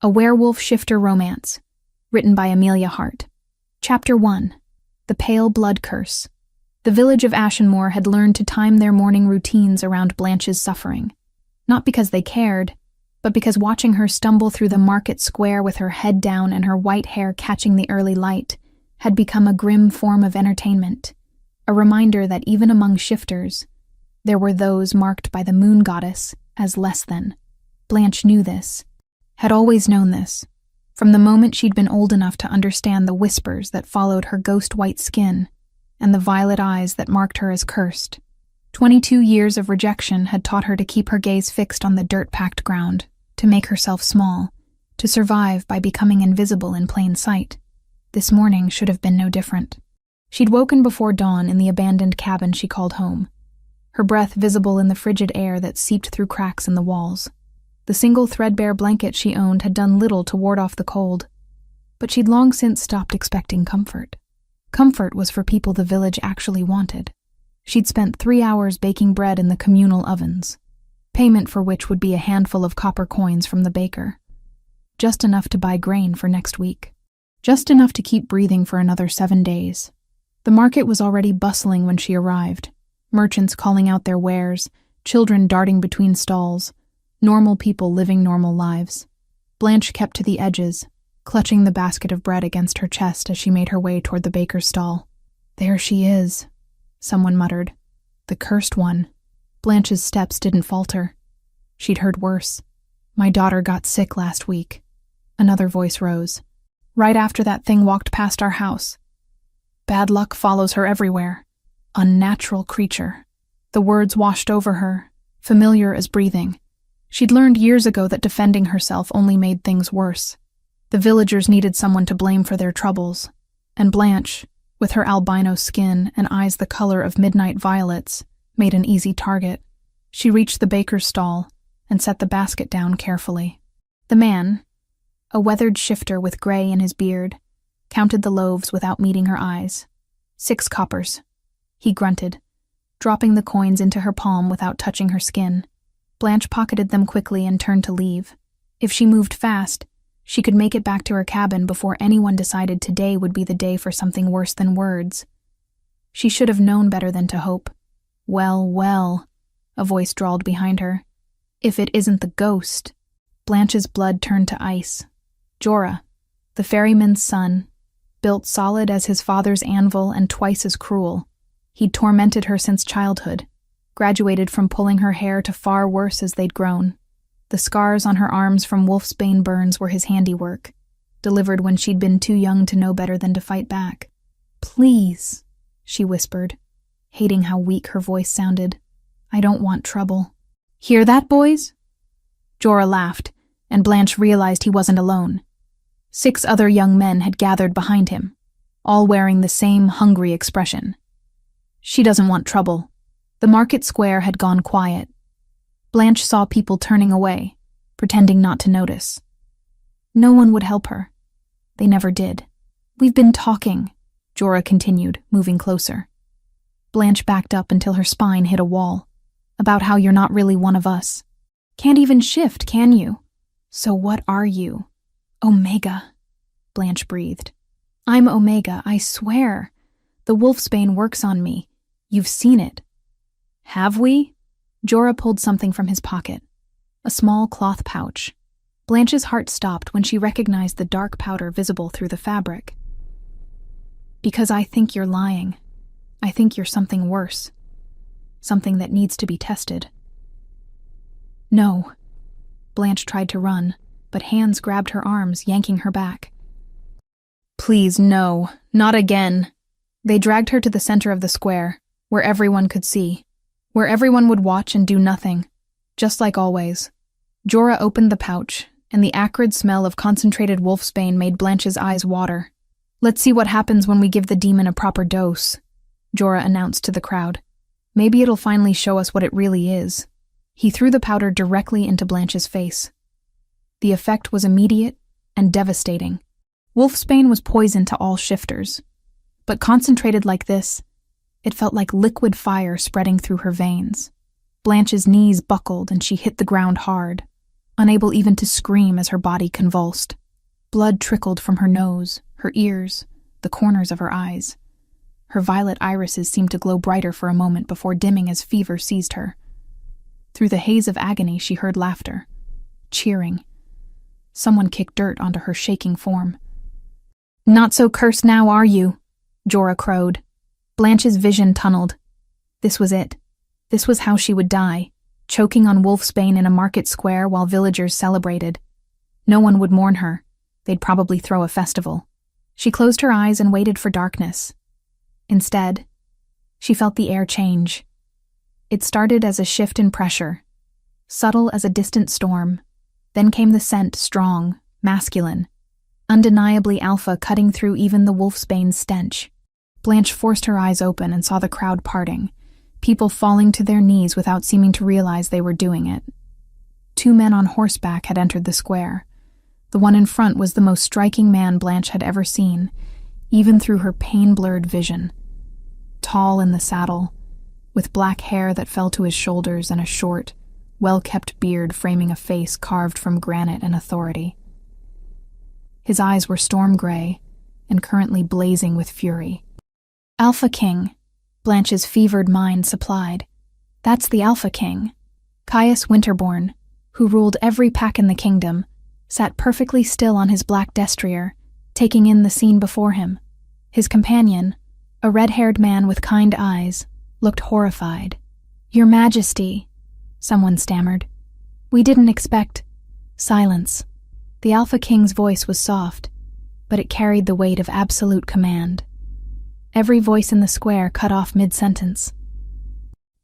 A Werewolf Shifter Romance, written by Amelia Hart. Chapter 1. The Pale Blood Curse. The village of Ashenmoor had learned to time their morning routines around Blanche's suffering. Not because they cared, but because watching her stumble through the market square with her head down and her white hair catching the early light had become a grim form of entertainment, a reminder that even among shifters, there were those marked by the moon goddess as less than. Blanche knew this. Had always known this, from the moment she'd been old enough to understand the whispers that followed her ghost-white skin and the violet eyes that marked her as cursed. 22 years of rejection had taught her to keep her gaze fixed on the dirt-packed ground, to make herself small, to survive by becoming invisible in plain sight. This morning should have been no different. She'd woken before dawn in the abandoned cabin she called home, her breath visible in the frigid air that seeped through cracks in the walls. The single threadbare blanket she owned had done little to ward off the cold, but she'd long since stopped expecting comfort. Comfort was for people the village actually wanted. She'd spent 3 hours baking bread in the communal ovens, payment for which would be a handful of copper coins from the baker. Just enough to buy grain for next week. Just enough to keep breathing for another 7 days. The market was already bustling when she arrived, merchants calling out their wares, children darting between stalls, normal people living normal lives. Blanche kept to the edges, clutching the basket of bread against her chest as she made her way toward the baker's stall. "There she is," someone muttered. "The cursed one." Blanche's steps didn't falter. She'd heard worse. "My daughter got sick last week." Another voice rose. "Right after that thing walked past our house. Bad luck follows her everywhere. Unnatural creature." The words washed over her, familiar as breathing. She'd learned years ago that defending herself only made things worse. The villagers needed someone to blame for their troubles, and Blanche, with her albino skin and eyes the color of midnight violets, made an easy target. She reached the baker's stall and set the basket down carefully. The man, a weathered shifter with gray in his beard, counted the loaves without meeting her eyes. 6 coppers, he grunted, dropping the coins into her palm without touching her skin. Blanche pocketed them quickly and turned to leave. If she moved fast, she could make it back to her cabin before anyone decided today would be the day for something worse than words. She should have known better than to hope. "Well, well," a voice drawled behind her. "If it isn't the ghost." Blanche's blood turned to ice. Jorah, the ferryman's son, built solid as his father's anvil and twice as cruel. He'd tormented her since childhood, graduated from pulling her hair to far worse as they'd grown. The scars on her arms from Wolfsbane burns were his handiwork, delivered when she'd been too young to know better than to fight back. "Please," she whispered, hating how weak her voice sounded. "I don't want trouble." "Hear that, boys?" Jorah laughed, and Blanche realized he wasn't alone. 6 other young men had gathered behind him, all wearing the same hungry expression. "She doesn't want trouble." The market square had gone quiet. Blanche saw people turning away, pretending not to notice. No one would help her. They never did. "We've been talking," Jorah continued, moving closer. Blanche backed up until her spine hit a wall, "about how you're not really one of us. Can't even shift, can you? So what are you?" "Omega," Blanche breathed. "I'm Omega, I swear. The Wolfsbane works on me. You've seen it." "Have we?" Jorah pulled something from his pocket, a small cloth pouch. Blanche's heart stopped when she recognized the dark powder visible through the fabric. "Because I think you're lying. I think you're something worse. Something that needs to be tested." "No." Blanche tried to run, but hands grabbed her arms, yanking her back. "Please, no. Not again." They dragged her to the center of the square, where everyone could see, where everyone would watch and do nothing, just like always. Jorah opened the pouch, and the acrid smell of concentrated wolfsbane made Blanche's eyes water. "Let's see what happens when we give the demon a proper dose," Jorah announced to the crowd. "Maybe it'll finally show us what it really is." He threw the powder directly into Blanche's face. The effect was immediate and devastating. Wolfsbane was poison to all shifters, but concentrated like this, it felt like liquid fire spreading through her veins. Blanche's knees buckled and she hit the ground hard. unable even to scream as her body convulsed. Blood trickled from her nose, her ears, the corners of her eyes. Her violet irises seemed to glow brighter for a moment before dimming as fever seized her. Through the haze of agony she heard laughter, cheering. Someone kicked dirt onto her shaking form. "Not so cursed now, are you?" Jorah crowed. Blanche's vision tunneled. This was it. This was how she would die, choking on Wolfsbane in a market square while villagers celebrated. No one would mourn her. They'd probably throw a festival. She closed her eyes and waited for darkness. Instead, she felt the air change. It started as a shift in pressure, subtle as a distant storm. Then came the scent, strong, masculine, undeniably alpha, cutting through even the Wolfsbane's stench. Blanche forced her eyes open and saw the crowd parting, people falling to their knees without seeming to realize they were doing it. 2 men on horseback had entered the square. The one in front was the most striking man Blanche had ever seen, even through her pain-blurred vision. Tall in the saddle, with black hair that fell to his shoulders and a short, well-kept beard framing a face carved from granite and authority. His eyes were storm gray and currently blazing with fury. "Alpha King," Blanche's fevered mind supplied. "That's the Alpha King." Caius Winterborn, who ruled every pack in the kingdom, sat perfectly still on his black destrier, taking in the scene before him. His companion, a red-haired man with kind eyes, looked horrified. "Your Majesty," someone stammered. "We didn't expect—" Silence. The Alpha King's voice was soft, but it carried the weight of absolute command. Every voice in the square cut off mid-sentence.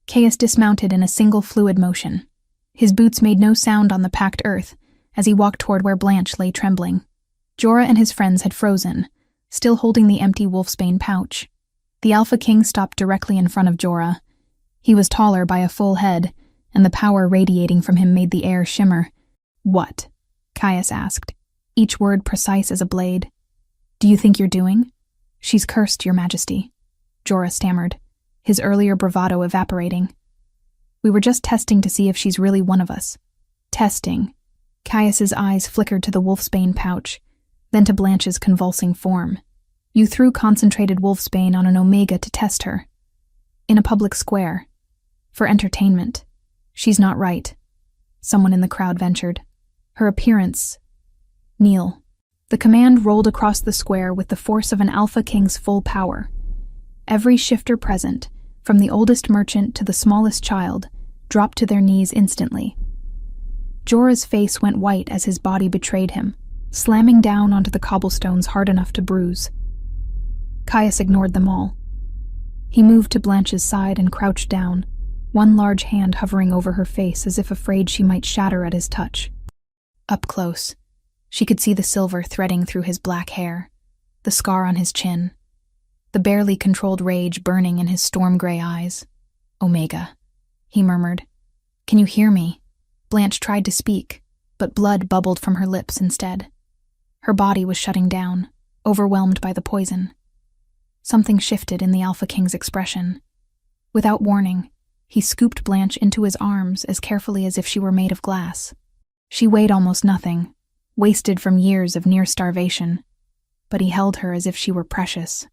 Caius dismounted in a single fluid motion. His boots made no sound on the packed earth as he walked toward where Blanche lay trembling. Jorah and his friends had frozen, still holding the empty Wolfsbane pouch. The Alpha King stopped directly in front of Jorah. He was taller by a full head, and the power radiating from him made the air shimmer. "What?" Caius asked, each word precise as a blade. "Do you think you're doing?" "She's cursed, Your Majesty," Jorah stammered, his earlier bravado evaporating. "We were just testing to see if she's really one of us." "Testing." Caius's eyes flickered to the Wolfsbane pouch, then to Blanche's convulsing form. "You threw concentrated Wolfsbane on an Omega to test her. In a public square. For entertainment. She's not right," someone in the crowd ventured. "Her appearance—" "Kneel." The command rolled across the square with the force of an Alpha King's full power. Every shifter present, from the oldest merchant to the smallest child, dropped to their knees instantly. Jorah's face went white as his body betrayed him, slamming down onto the cobblestones hard enough to bruise. Caius ignored them all. He moved to Blanche's side and crouched down, one large hand hovering over her face as if afraid she might shatter at his touch. Up close, she could see the silver threading through his black hair, the scar on his chin, the barely controlled rage burning in his storm-gray eyes. "Omega," he murmured. "Can you hear me?" Blanche tried to speak, but blood bubbled from her lips instead. Her body was shutting down, overwhelmed by the poison. Something shifted in the Alpha King's expression. Without warning, he scooped Blanche into his arms as carefully as if she were made of glass. She weighed almost nothing, wasted from years of near starvation, but he held her as if she were precious.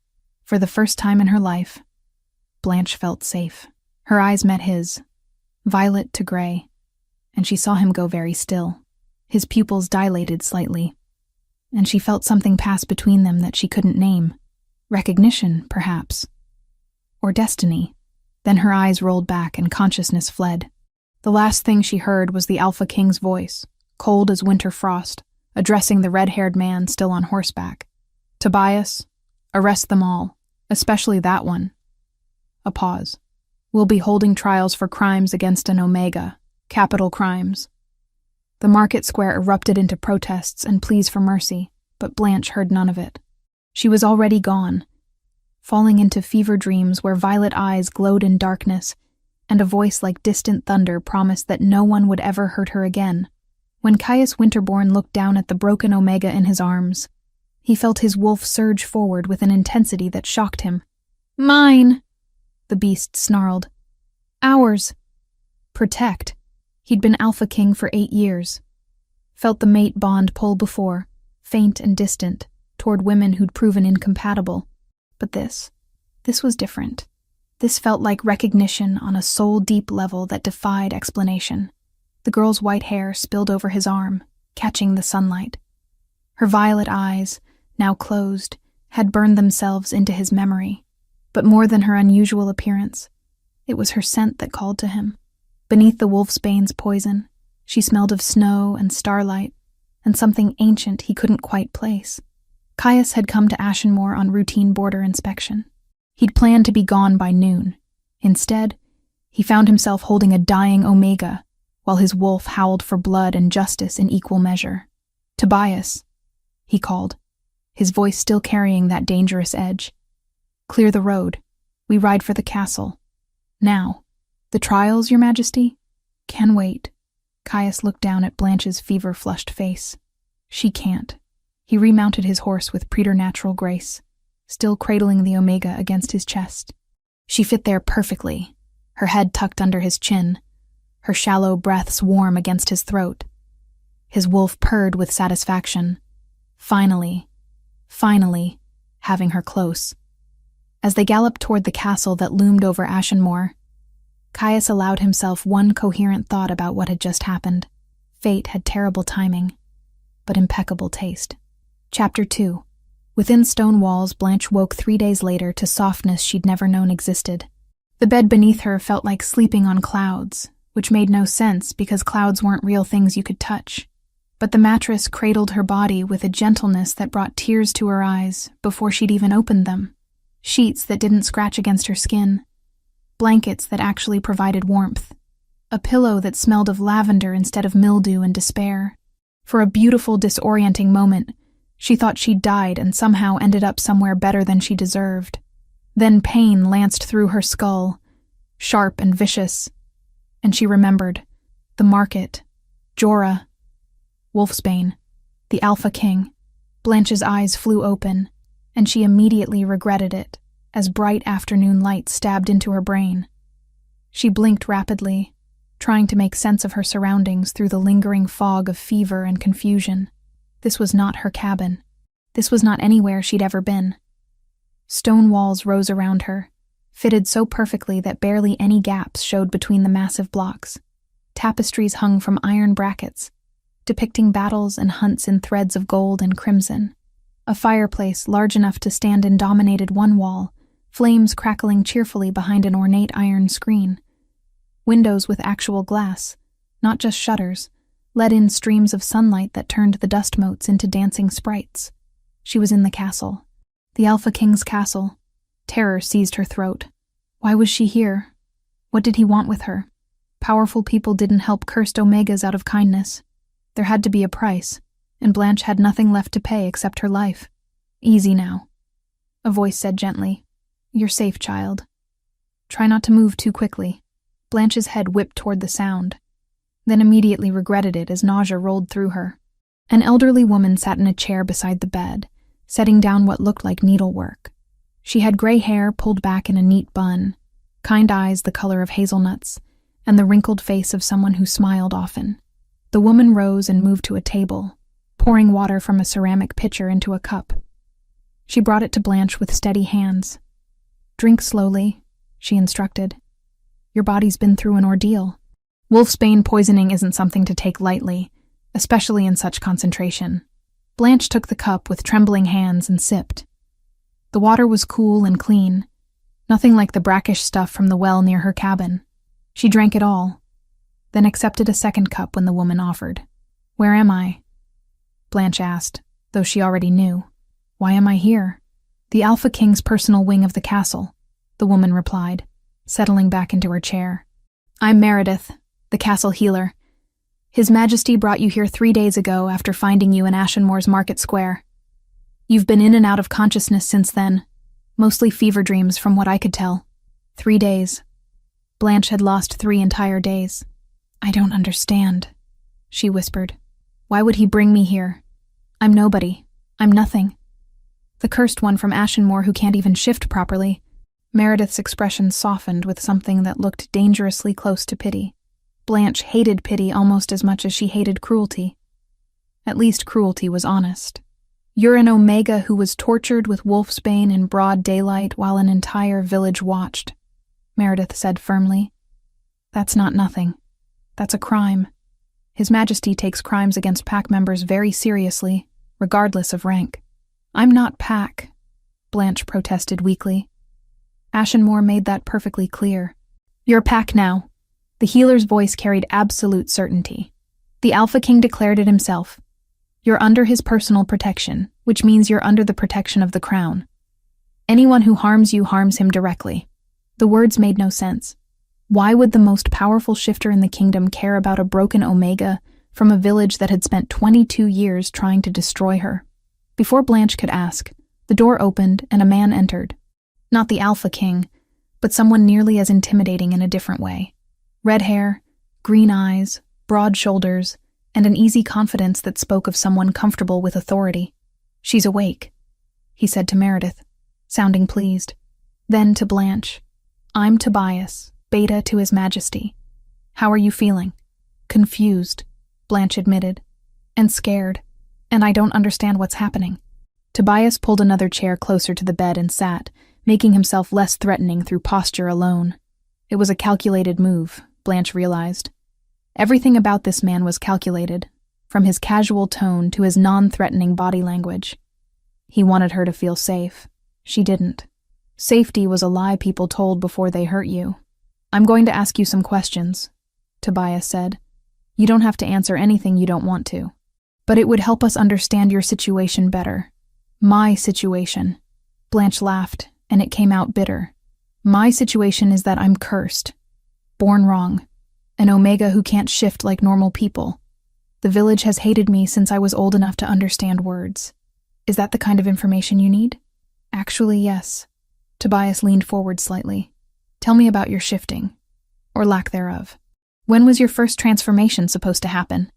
For the first time in her life, Blanche felt safe. Her eyes met his, violet to gray, and she saw him go very still. His pupils dilated slightly, and she felt something pass between them that she couldn't name. Recognition, perhaps. Or destiny. Then her eyes rolled back and consciousness fled. The last thing she heard was the Alpha King's voice, cold as winter frost, addressing the red-haired man still on horseback. "Tobias, arrest them all, especially that one." A pause. "We'll be holding trials for crimes against an Omega, capital crimes." The market square erupted into protests and pleas for mercy, but Blanche heard none of it. She was already gone, falling into fever dreams where violet eyes glowed in darkness, and a voice like distant thunder promised that no one would ever hurt her again. When Caius Winterborn looked down at the broken Omega in his arms, he felt his wolf surge forward with an intensity that shocked him. "Mine!" the beast snarled. "Ours!" Protect. He'd been Alpha King for 8 years. felt the mate bond pull before, faint and distant, toward women who'd proven incompatible. But this was different. This felt like recognition on a soul-deep level that defied explanation. The girl's white hair spilled over his arm, catching the sunlight. Her violet eyes, now closed, had burned themselves into his memory. But more than her unusual appearance, it was her scent that called to him. Beneath the Wolfsbane's poison, she smelled of snow and starlight, and something ancient he couldn't quite place. Caius had come to Ashenmoor on routine border inspection. He'd planned to be gone by noon. Instead, he found himself holding a dying Omega, while his wolf howled for blood and justice in equal measure. "Tobias," he called, his voice still carrying that dangerous edge. "Clear the road. We ride for the castle. Now. The trials, Your Majesty?" "Can wait." Caius looked down at Blanche's fever-flushed face. "She can't." He remounted his horse with preternatural grace, still cradling the Omega against his chest. She fit there perfectly, her head tucked under his chin, her shallow breaths warm against his throat. His wolf purred with satisfaction. Finally, having her close. As they galloped toward the castle that loomed over Ashenmoor, Caius allowed himself one coherent thought about what had just happened. Fate had terrible timing, but impeccable taste. Chapter 2. Within stone walls, Blanche woke 3 days later to softness she'd never known existed. The bed beneath her felt like sleeping on clouds, which made no sense because clouds weren't real things you could touch. But the mattress cradled her body with a gentleness that brought tears to her eyes before she'd even opened them. Sheets that didn't scratch against her skin. Blankets that actually provided warmth. A pillow that smelled of lavender instead of mildew and despair. For a beautiful, disorienting moment, she thought she'd died and somehow ended up somewhere better than she deserved. Then pain lanced through her skull, sharp and vicious. And she remembered. The market. Jorah. Wolfsbane. The Alpha King. Blanche's eyes flew open, and she immediately regretted it, as bright afternoon light stabbed into her brain. She blinked rapidly, trying to make sense of her surroundings through the lingering fog of fever and confusion. This was not her cabin. This was not anywhere she'd ever been. Stone walls rose around her, fitted so perfectly that barely any gaps showed between the massive blocks. Tapestries hung from iron brackets, depicting battles and hunts in threads of gold and crimson. A fireplace large enough to stand in dominated one wall, flames crackling cheerfully behind an ornate iron screen. Windows with actual glass, not just shutters, let in streams of sunlight that turned the dust motes into dancing sprites. She was in the castle. The Alpha King's castle. Terror seized her throat. Why was she here? What did he want with her? Powerful people didn't help cursed Omegas out of kindness. There had to be a price, and Blanche had nothing left to pay except her life. "Easy now," a voice said gently. "You're safe, child. Try not to move too quickly." Blanche's head whipped toward the sound, then immediately regretted it as nausea rolled through her. An elderly woman sat in a chair beside the bed, setting down what looked like needlework. She had gray hair pulled back in a neat bun, kind eyes the color of hazelnuts, and the wrinkled face of someone who smiled often. The woman rose and moved to a table, pouring water from a ceramic pitcher into a cup. She brought it to Blanche with steady hands. "Drink slowly," she instructed. "Your body's been through an ordeal. Wolfsbane poisoning isn't something to take lightly, especially in such concentration." Blanche took the cup with trembling hands and sipped. The water was cool and clean, nothing like the brackish stuff from the well near her cabin. She drank it all, then accepted a second cup when the woman offered. "Where am I?" Blanche asked, though she already knew. "Why am I here?" "The Alpha King's personal wing of the castle," the woman replied, settling back into her chair. "I'm Meredith, the castle healer. His Majesty brought you here 3 days ago after finding you in Ashenmoor's market square. You've been in and out of consciousness since then, mostly fever dreams from what I could tell. 3 days. Blanche had lost 3 entire days. "I don't understand," she whispered. "Why would he bring me here? I'm nobody. I'm nothing. The cursed one from Ashenmoor who can't even shift properly." Meredith's expression softened with something that looked dangerously close to pity. Blanche hated pity almost as much as she hated cruelty. At least cruelty was honest. You're an Omega who was tortured with Wolfsbane in broad daylight while an entire village watched, Meredith said firmly. That's not nothing. That's a crime. His Majesty takes crimes against pack members very seriously, regardless of rank. I'm not pack, Blanche protested weakly. Ashenmore made that perfectly clear. You're pack now. The healer's voice carried absolute certainty. The Alpha King declared it himself. You're under his personal protection, which means you're under the protection of the crown. Anyone who harms you harms him directly. The words made no sense. Why would the most powerful shifter in the kingdom care about a broken Omega from a village that had spent 22 years trying to destroy her? Before Blanche could ask, the door opened and a man entered. Not the Alpha King, but someone nearly as intimidating in a different way. Red hair, green eyes, broad shoulders, and an easy confidence that spoke of someone comfortable with authority. She's awake, he said to Meredith, sounding pleased. Then to Blanche. I'm Tobias, Beta to His Majesty. How are you feeling? Confused, Blanche admitted. And scared. And I don't understand what's happening. Tobias pulled another chair closer to the bed and sat, making himself less threatening through posture alone. It was a calculated move, Blanche realized. Everything about this man was calculated, from his casual tone to his non-threatening body language. He wanted her to feel safe. She didn't. Safety was a lie people told before they hurt you. I'm going to ask you some questions, Tobias said. You don't have to answer anything you don't want to. But it would help us understand your situation better. My situation. Blanche laughed, and it came out bitter. My situation is that I'm cursed. Born wrong. An Omega who can't shift like normal people. The village has hated me since I was old enough to understand words. Is that the kind of information you need? Actually, yes. Tobias leaned forward slightly. Tell me about your shifting. Or lack thereof. When was your first transformation supposed to happen?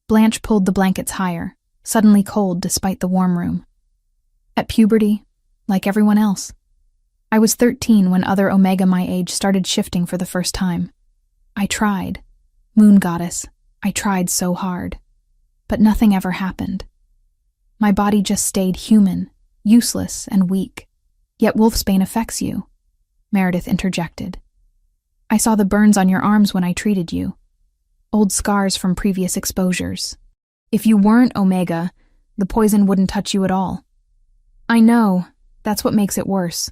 Blanche pulled the blankets higher, suddenly cold despite the warm room. At puberty, like everyone else. I was 13 when other Omega my age started shifting for the first time. I tried. Moon Goddess, I tried so hard. But nothing ever happened. My body just stayed human, useless, and weak. Yet Wolfsbane affects you, Meredith interjected. I saw the burns on your arms when I treated you. Old scars from previous exposures. If you weren't Omega, the poison wouldn't touch you at all. I know, that's what makes it worse.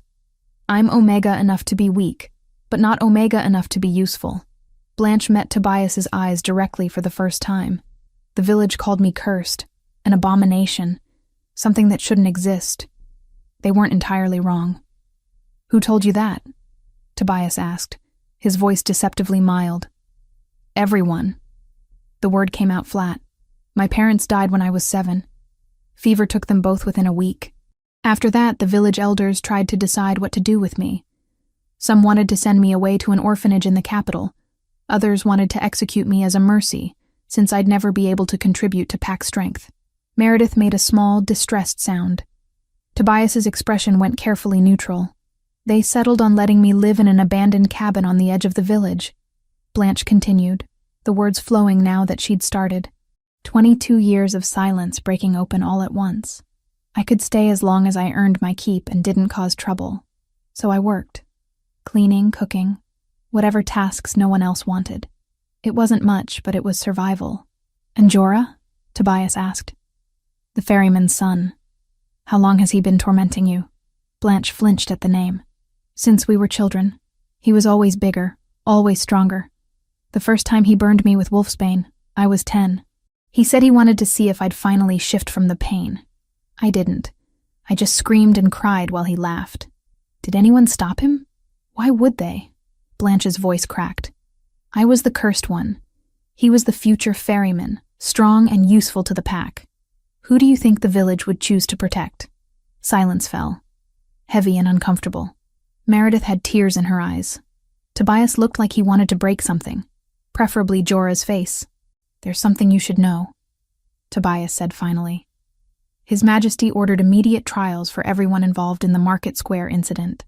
I'm Omega enough to be weak, but not Omega enough to be useful. Blanche met Tobias's eyes directly for the first time. The village called me cursed, an abomination, something that shouldn't exist. They weren't entirely wrong. Who told you that? Tobias asked, his voice deceptively mild. Everyone. The word came out flat. My parents died when I was 7. Fever took them both within a week. After that, the village elders tried to decide what to do with me. Some wanted to send me away to an orphanage in the capital. Others wanted to execute me as a mercy, since I'd never be able to contribute to pack strength. Meredith made a small, distressed sound. Tobias's expression went carefully neutral. They settled on letting me live in an abandoned cabin on the edge of the village. Blanche continued, the words flowing now that she'd started. 22 years of silence breaking open all at once. I could stay as long as I earned my keep and didn't cause trouble. So I worked. Cleaning, cooking, whatever tasks no one else wanted. It wasn't much, but it was survival. And Jorah? Tobias asked. The ferryman's son. How long has he been tormenting you? Blanche flinched at the name. Since we were children. He was always bigger, always stronger. The first time he burned me with Wolfsbane, I was 10. He said he wanted to see if I'd finally shift from the pain. I didn't. I just screamed and cried while he laughed. Did anyone stop him? Why would they? Blanche's voice cracked. I was the cursed one. He was the future ferryman, strong and useful to the pack. Who do you think the village would choose to protect? Silence fell, heavy and uncomfortable. Meredith had tears in her eyes. Tobias looked like he wanted to break something, preferably Jorah's face. There's something you should know, Tobias said finally. His Majesty ordered immediate trials for everyone involved in the Market Square incident.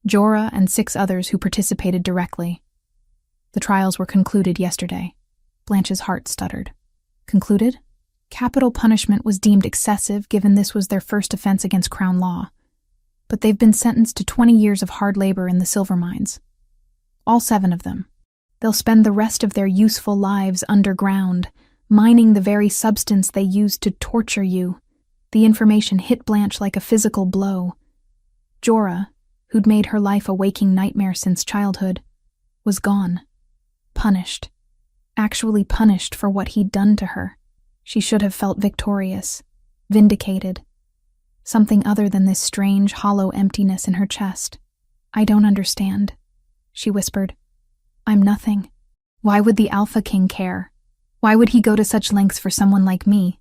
Jorah and 6 others who participated directly. The trials were concluded yesterday. Blanche's heart stuttered. Concluded? Capital punishment was deemed excessive given this was their first offense against Crown law, but they've been sentenced to 20 years of hard labor in the silver mines. All 7 of them. They'll spend the rest of their useful lives underground, mining the very substance they used to torture you. The information hit Blanche like a physical blow. Jorah, who'd made her life a waking nightmare since childhood, was gone. Punished. Actually punished for what he'd done to her. She should have felt victorious, vindicated. Something other than this strange, hollow emptiness in her chest. "I don't understand," she whispered. "I'm nothing. Why would the Alpha King care? Why would he go to such lengths for someone like me?"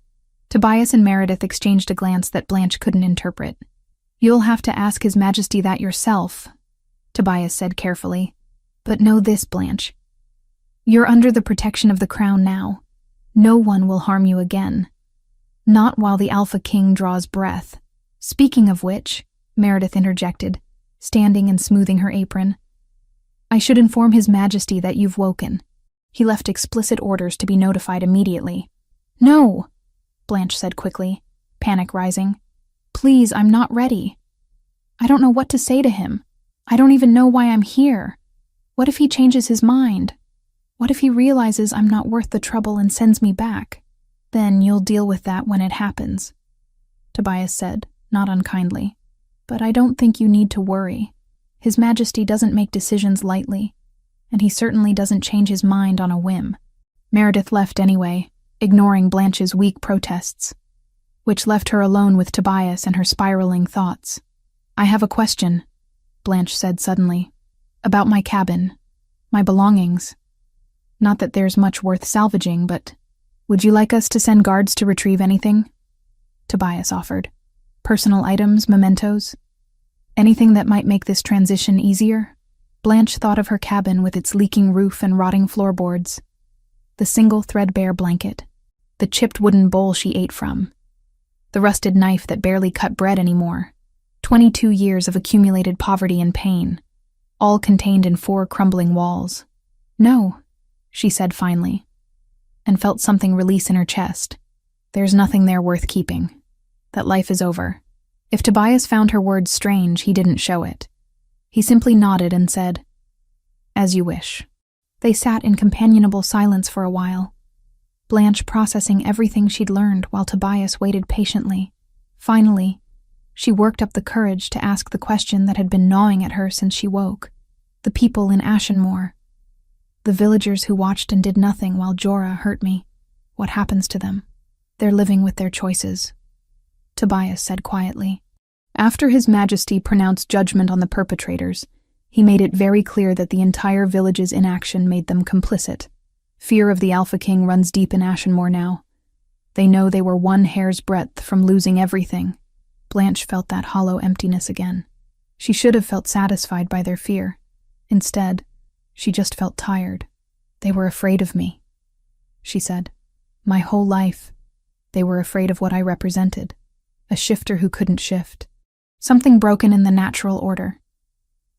Tobias and Meredith exchanged a glance that Blanche couldn't interpret. "You'll have to ask His Majesty that yourself," Tobias said carefully. "But know this, Blanche. You're under the protection of the Crown now. No one will harm you again. Not while the Alpha King draws breath. Speaking of which," Meredith interjected, standing and smoothing her apron, "I should inform His Majesty that you've woken. He left explicit orders to be notified immediately." "No," Blanche said quickly, panic rising. "Please, I'm not ready. I don't know what to say to him. I don't even know why I'm here. What if he changes his mind? What if he realizes I'm not worth the trouble and sends me back? Then you'll deal with that when it happens," Tobias said, not unkindly. "But I don't think you need to worry. His Majesty doesn't make decisions lightly, and he certainly doesn't change his mind on a whim." Meredith left anyway, ignoring Blanche's weak protests, which left her alone with Tobias and her spiraling thoughts. "I have a question," Blanche said suddenly, "about my cabin, my belongings. Not that there's much worth salvaging, but would you like us to send guards to retrieve anything?" Tobias offered. "Personal items, mementos? Anything that might make this transition easier?" Blanche thought of her cabin with its leaking roof and rotting floorboards, the single threadbare blanket, the chipped wooden bowl she ate from, the rusted knife that barely cut bread anymore, 22 years of accumulated poverty and pain, all contained in 4 crumbling walls. "No," she said finally, and felt something release in her chest. There's nothing there worth keeping. That life is over. If Tobias found her words strange, he didn't show it. He simply nodded and said, "As you wish." They sat in companionable silence for a while, Blanche processing everything she'd learned while Tobias waited patiently. Finally, she worked up the courage to ask the question that had been gnawing at her since she woke. The people in Ashenmoor, the villagers who watched and did nothing while Jorah hurt me, what happens to them? "They're living with their choices," Tobias said quietly. After His Majesty pronounced judgment on the perpetrators, he made it very clear that the entire village's inaction made them complicit. Fear of the Alpha King runs deep in Ashenmoor now. They know they were one hair's breadth from losing everything. Blanche felt that hollow emptiness again. She should have felt satisfied by their fear. Instead, she just felt tired. "They were afraid of me," she said. "My whole life, they were afraid of what I represented. A shifter who couldn't shift. Something broken in the natural order.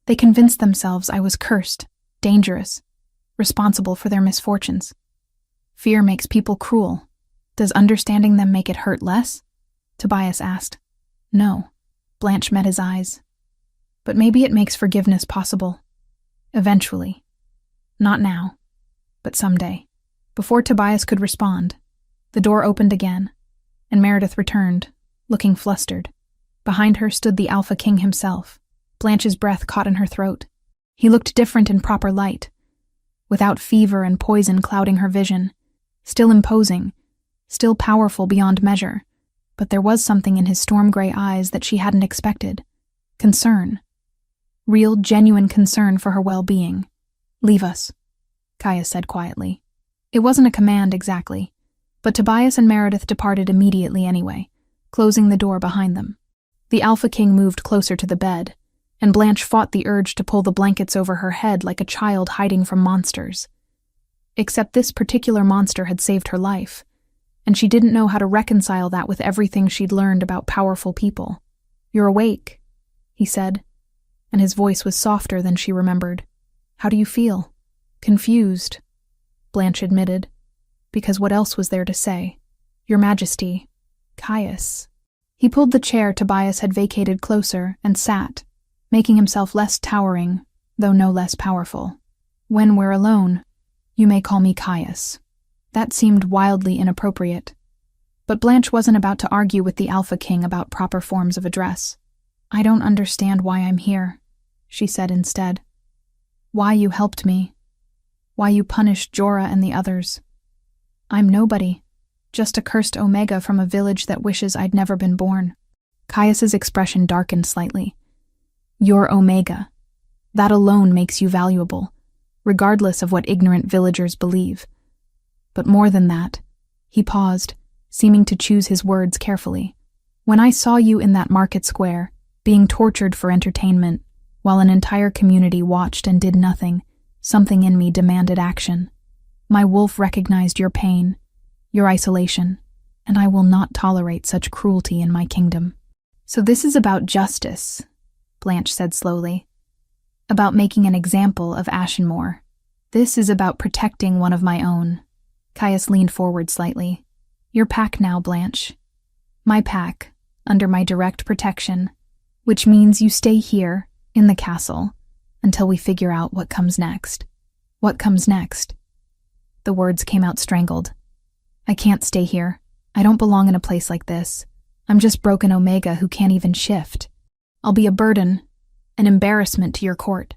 They convinced themselves I was cursed, dangerous, responsible for their misfortunes. Fear makes people cruel. Does understanding them make it hurt less?" Tobias asked. "No." Blanche met his eyes. "But maybe it makes forgiveness possible. Eventually. Not now, but someday." Before Tobias could respond, the door opened again, and Meredith returned, looking flustered. Behind her stood the Alpha King himself. Blanche's breath caught in her throat. He looked different in proper light, without fever and poison clouding her vision. Still imposing, still powerful beyond measure, but there was something in his storm-gray eyes that she hadn't expected. Concern. Real, genuine concern for her well-being. "Leave us," Kaya said quietly. It wasn't a command exactly, but Tobias and Meredith departed immediately anyway, closing the door behind them. The Alpha King moved closer to the bed, and Blanche fought the urge to pull the blankets over her head like a child hiding from monsters. Except this particular monster had saved her life, and she didn't know how to reconcile that with everything she'd learned about powerful people. "You're awake," he said, and his voice was softer than she remembered. "How do you feel?" "Confused," Blanche admitted, because what else was there to say? Your Majesty, Caius. He pulled the chair Tobias had vacated closer and sat, making himself less towering, though no less powerful. When we're alone, you may call me Caius. That seemed wildly inappropriate. But Blanche wasn't about to argue with the Alpha King about proper forms of address. I don't understand why I'm here, she said instead. Why you helped me. Why you punished Jorah and the others. I'm nobody. Just a cursed Omega from a village that wishes I'd never been born. Caius's expression darkened slightly. You're Omega. That alone makes you valuable, regardless of what ignorant villagers believe. But more than that, he paused, seeming to choose his words carefully. When I saw you in that market square, being tortured for entertainment, while an entire community watched and did nothing, something in me demanded action. My wolf recognized your pain, your isolation, and I will not tolerate such cruelty in my kingdom. So this is about justice, Blanche said slowly. About making an example of Ashenmoor. This is about protecting one of my own. Caius leaned forward slightly. Your pack now, Blanche. My pack, under my direct protection, which means you stay here, in the castle, until we figure out what comes next. What comes next? The words came out strangled. I can't stay here. I don't belong in a place like this. I'm just broken Omega who can't even shift. I'll be a burden, an embarrassment to your court.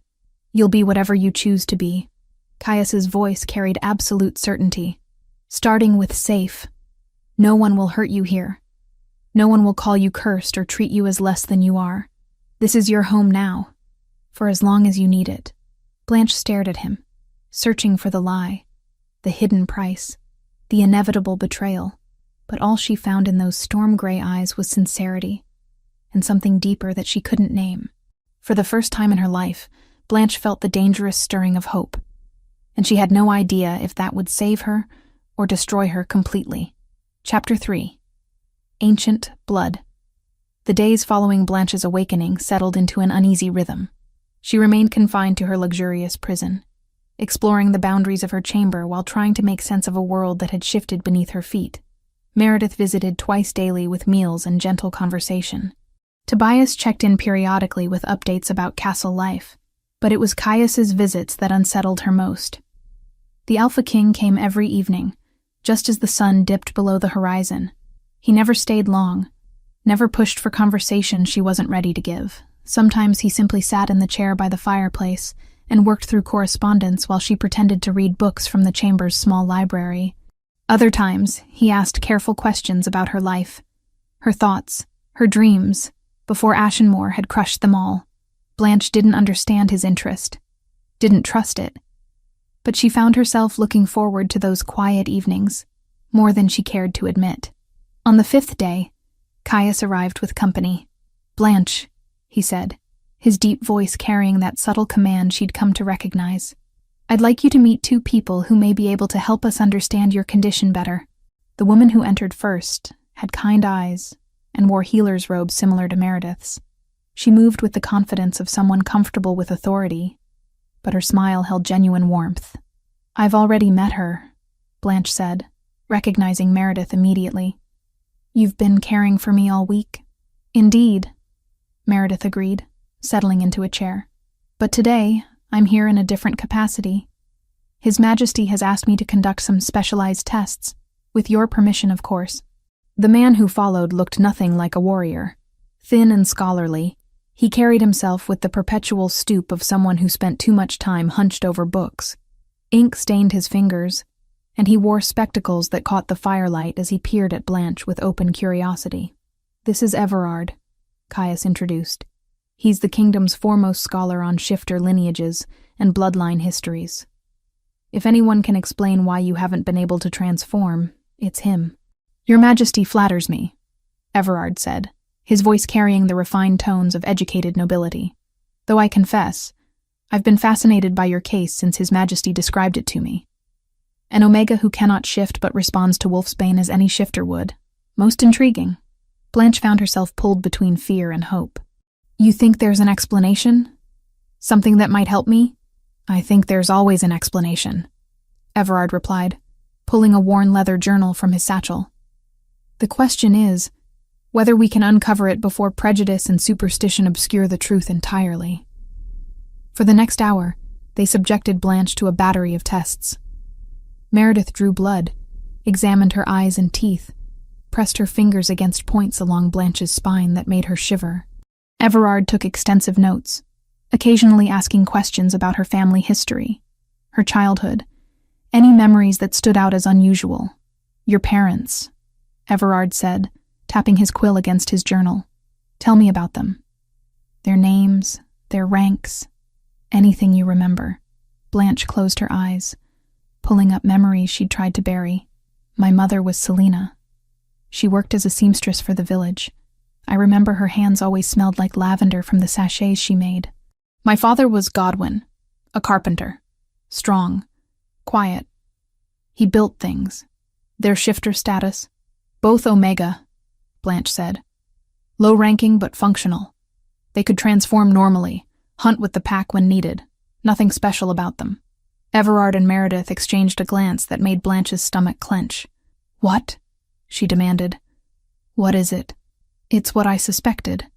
You'll be whatever you choose to be. Caius's voice carried absolute certainty. Starting with safe. No one will hurt you here. No one will call you cursed or treat you as less than you are. This is your home now, for as long as you need it. Blanche stared at him, searching for the lie, the hidden price, the inevitable betrayal. But all she found in those storm-gray eyes was sincerity, and something deeper that she couldn't name. For the first time in her life, Blanche felt the dangerous stirring of hope, and she had no idea if that would save her or destroy her completely. Chapter 3. Ancient Blood. The days following Blanche's awakening settled into an uneasy rhythm. She remained confined to her luxurious prison, exploring the boundaries of her chamber while trying to make sense of a world that had shifted beneath her feet. Meredith visited twice daily with meals and gentle conversation. Tobias checked in periodically with updates about castle life, but it was Caius's visits that unsettled her most. The Alpha King came every evening, just as the sun dipped below the horizon. He never stayed long, never pushed for conversation she wasn't ready to give. Sometimes he simply sat in the chair by the fireplace and worked through correspondence while she pretended to read books from the chamber's small library. Other times, he asked careful questions about her life, her thoughts, her dreams, before Ashenmoor had crushed them all. Blanche didn't understand his interest, didn't trust it, but she found herself looking forward to those quiet evenings, more than she cared to admit. On the 5th day, Caius arrived with company. Blanche, he said, his deep voice carrying that subtle command she'd come to recognize. I'd like you to meet 2 people who may be able to help us understand your condition better. The woman who entered first had kind eyes and wore healer's robes similar to Meredith's. She moved with the confidence of someone comfortable with authority, but her smile held genuine warmth. I've already met her, Blanche said, recognizing Meredith immediately. You've been caring for me all week? Indeed, Meredith agreed, settling into a chair. But today, I'm here in a different capacity. His Majesty has asked me to conduct some specialized tests, with your permission, of course. The man who followed looked nothing like a warrior. Thin and scholarly, he carried himself with the perpetual stoop of someone who spent too much time hunched over books. Ink stained his fingers, and he wore spectacles that caught the firelight as he peered at Blanche with open curiosity. This is Everard, Caius introduced. He's the kingdom's foremost scholar on shifter lineages and bloodline histories. If anyone can explain why you haven't been able to transform, it's him. Your Majesty flatters me, Everard said, his voice carrying the refined tones of educated nobility. Though I confess, I've been fascinated by your case since His Majesty described it to me. An Omega who cannot shift but responds to Wolfsbane as any shifter would. Most intriguing. Blanche found herself pulled between fear and hope. You think there's an explanation? Something that might help me? I think there's always an explanation, Everard replied, pulling a worn leather journal from his satchel. The question is whether we can uncover it before prejudice and superstition obscure the truth entirely. For the next hour, they subjected Blanche to a battery of tests. Meredith drew blood, examined her eyes and teeth, pressed her fingers against points along Blanche's spine that made her shiver. Everard took extensive notes, occasionally asking questions about her family history, her childhood, any memories that stood out as unusual. Your parents, Everard said, tapping his quill against his journal. Tell me about them. Their names, their ranks, anything you remember. Blanche closed her eyes, pulling up memories she'd tried to bury. My mother was Selina. She worked as a seamstress for the village. I remember her hands always smelled like lavender from the sachets she made. My father was Godwin, a carpenter. Strong, quiet. He built things. Their shifter status. Both Omega, Blanche said. Low-ranking but functional. They could transform normally, hunt with the pack when needed. Nothing special about them. Everard and Meredith exchanged a glance that made Blanche's stomach clench. What? She demanded. What is it? It's what I suspected,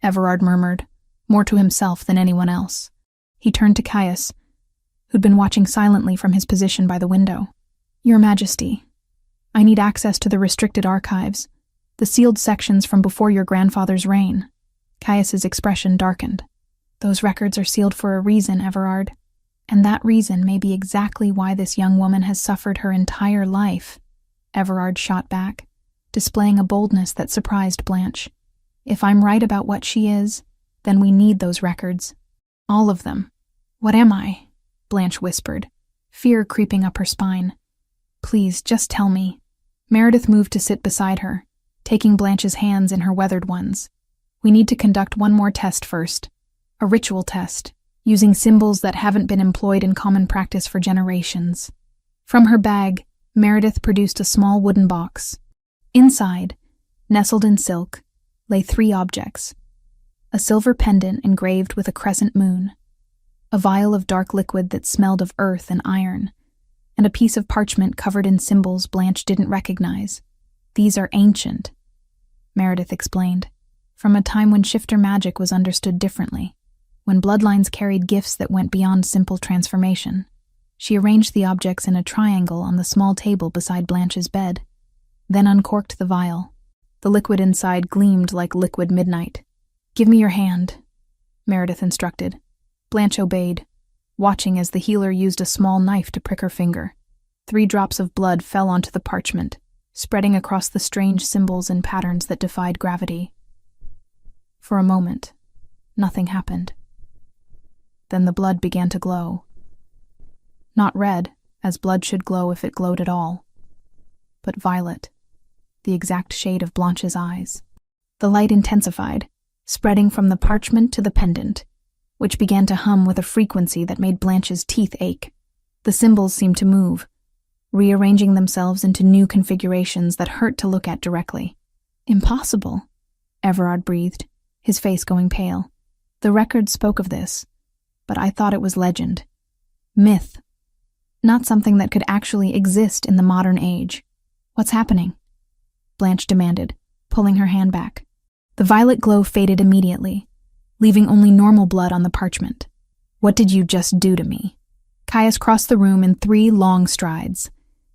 Everard murmured, more to himself than anyone else. He turned to Caius, who'd been watching silently from his position by the window. Your Majesty, I need access to the restricted archives, the sealed sections from before your grandfather's reign. Caius's expression darkened. Those records are sealed for a reason, Everard, and that reason may be exactly why this young woman has suffered her entire life, Everard shot back, displaying a boldness that surprised Blanche. If I'm right about what she is, then we need those records. All of them. What am I? Blanche whispered, fear creeping up her spine. Please, just tell me. Meredith moved to sit beside her, taking Blanche's hands in her weathered ones. We need to conduct one more test first. A ritual test, using symbols that haven't been employed in common practice for generations. From her bag, Meredith produced a small wooden box. Inside, nestled in silk, lay 3 objects. A silver pendant engraved with a crescent moon, a vial of dark liquid that smelled of earth and iron, and a piece of parchment covered in symbols Blanche didn't recognize. These are ancient, Meredith explained, from a time when shifter magic was understood differently, when bloodlines carried gifts that went beyond simple transformation. She arranged the objects in a triangle on the small table beside Blanche's bed, then uncorked the vial. The liquid inside gleamed like liquid midnight. Give me your hand, Meredith instructed. Blanche obeyed, watching as the healer used a small knife to prick her finger. 3 drops of blood fell onto the parchment, spreading across the strange symbols and patterns that defied gravity. For a moment, nothing happened. Then the blood began to glow. Not red, as blood should glow if it glowed at all, but violet, the exact shade of Blanche's eyes. The light intensified, spreading from the parchment to the pendant, which began to hum with a frequency that made Blanche's teeth ache. The symbols seemed to move, rearranging themselves into new configurations that hurt to look at directly. Impossible, Everard breathed, his face going pale. The record spoke of this, but I thought it was legend. Myth. Not something that could actually exist in the modern age. What's happening? Blanche demanded, pulling her hand back. The violet glow faded immediately, leaving only normal blood on the parchment. What did you just do to me? Caius crossed the room in 3 long strides,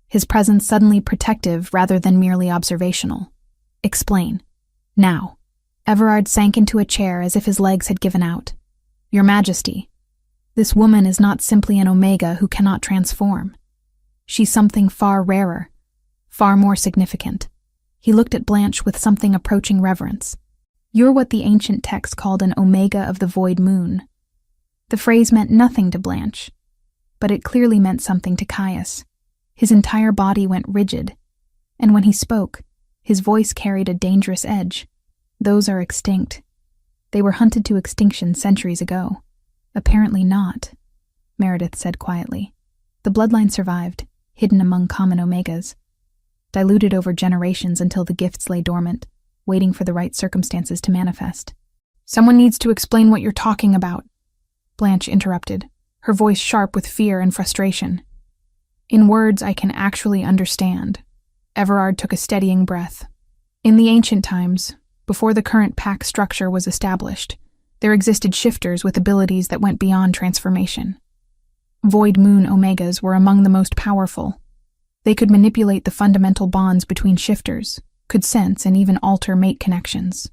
his presence suddenly protective rather than merely observational. Explain. Now. Everard sank into a chair as if his legs had given out. Your Majesty, this woman is not simply an Omega who cannot transform. She's something far rarer, far more significant. He looked at Blanche with something approaching reverence. You're what the ancient text called an Omega of the Void Moon. The phrase meant nothing to Blanche, but it clearly meant something to Caius. His entire body went rigid, and when he spoke, his voice carried a dangerous edge. Those are extinct. They were hunted to extinction centuries ago. Apparently not, Meredith said quietly. The bloodline survived, hidden among common Omegas, diluted over generations until the gifts lay dormant, waiting for the right circumstances to manifest. Someone needs to explain what you're talking about, Blanche interrupted, her voice sharp with fear and frustration. In words I can actually understand. Everard took a steadying breath. In the ancient times, before the current pack structure was established, there existed shifters with abilities that went beyond transformation. Void Moon Omegas were among the most powerful. They could manipulate the fundamental bonds between shifters, could sense and even alter mate connections.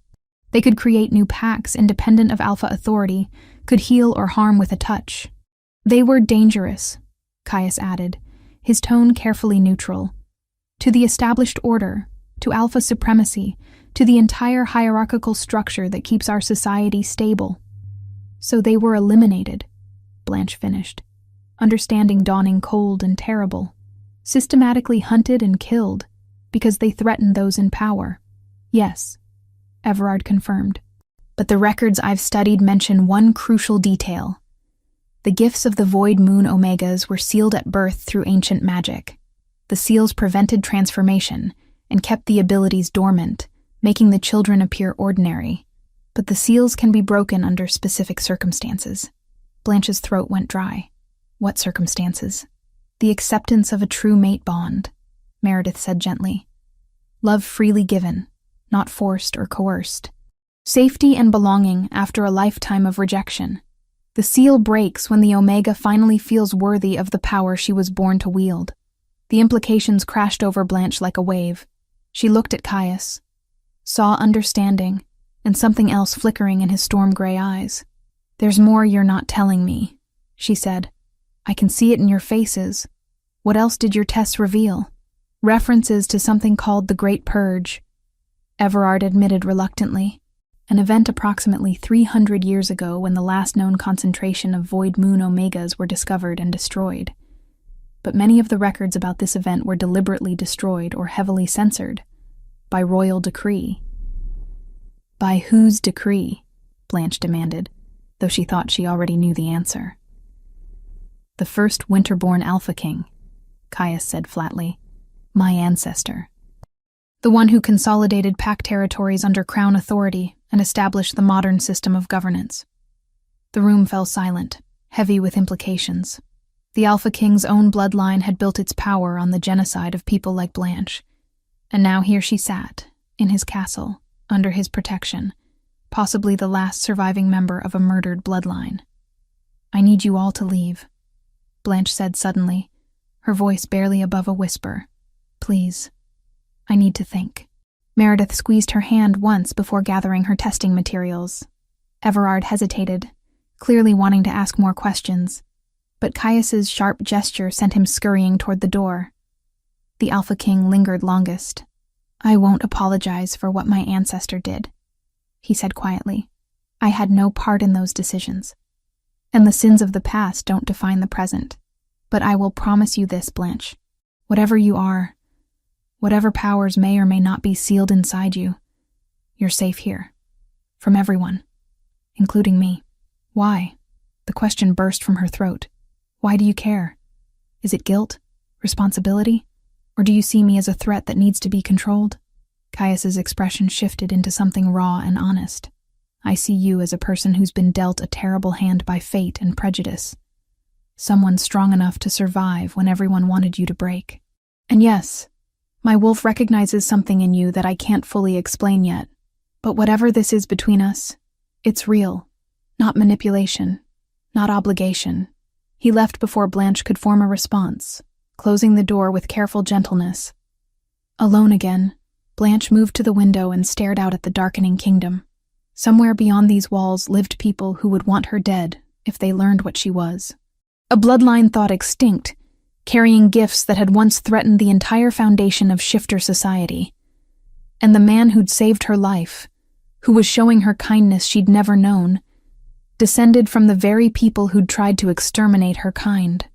They could create new packs independent of alpha authority, could heal or harm with a touch. They were dangerous, Caius added, his tone carefully neutral. To the established order, to alpha supremacy, to the entire hierarchical structure that keeps our society stable. So they were eliminated, Blanche finished, understanding dawning cold and terrible, systematically hunted and killed because they threatened those in power. Yes, Everard confirmed. But the records I've studied mention one crucial detail. The gifts of the Void Moon Omegas were sealed at birth through ancient magic. The seals prevented transformation and kept the abilities dormant, making the children appear ordinary. But the seals can be broken under specific circumstances. Blanche's throat went dry. What circumstances? The acceptance of a true mate bond, Meredith said gently. Love freely given, not forced or coerced. Safety and belonging after a lifetime of rejection. The seal breaks when the Omega finally feels worthy of the power she was born to wield. The implications crashed over Blanche like a wave. She looked at Caius, saw understanding, and something else flickering in his storm-gray eyes. "There's more you're not telling me," she said. "I can see it in your faces. What else did your tests reveal?" "References to something called the Great Purge," Everard admitted reluctantly. An event approximately 300 years ago when the last known concentration of Void Moon Omegas were discovered and destroyed. But many of the records about this event were deliberately destroyed or heavily censored. By royal decree. "By whose decree?" Blanche demanded, though she thought she already knew the answer. "The first Winterborn Alpha King," Caius said flatly. "My ancestor. The one who consolidated pack territories under crown authority and established the modern system of governance." The room fell silent, heavy with implications. The Alpha King's own bloodline had built its power on the genocide of people like Blanche, and now here she sat, in his castle, under his protection, possibly the last surviving member of a murdered bloodline. "I need you all to leave," Blanche said suddenly, her voice barely above a whisper. "Please. I need to think." Meredith squeezed her hand once before gathering her testing materials. Everard hesitated, clearly wanting to ask more questions, but Caius's sharp gesture sent him scurrying toward the door. The Alpha King lingered longest. "I won't apologize for what my ancestor did," he said quietly. "I had no part in those decisions, and the sins of the past don't define the present. But I will promise you this, Blanche. Whatever you are, whatever powers may or may not be sealed inside you, you're safe here. From everyone. Including me." "Why?" The question burst from her throat. "Why do you care? Is it guilt? Responsibility? Or do you see me as a threat that needs to be controlled?" Caius's expression shifted into something raw and honest. "I see you as a person who's been dealt a terrible hand by fate and prejudice. Someone strong enough to survive when everyone wanted you to break. And yes, my wolf recognizes something in you that I can't fully explain yet. But whatever this is between us, it's real. Not manipulation. Not obligation." He left before Blanche could form a response, closing the door with careful gentleness. Alone again, Blanche moved to the window and stared out at the darkening kingdom. Somewhere beyond these walls lived people who would want her dead if they learned what she was. A bloodline thought extinct, carrying gifts that had once threatened the entire foundation of shifter society. And the man who'd saved her life, who was showing her kindness she'd never known, descended from the very people who'd tried to exterminate her kind.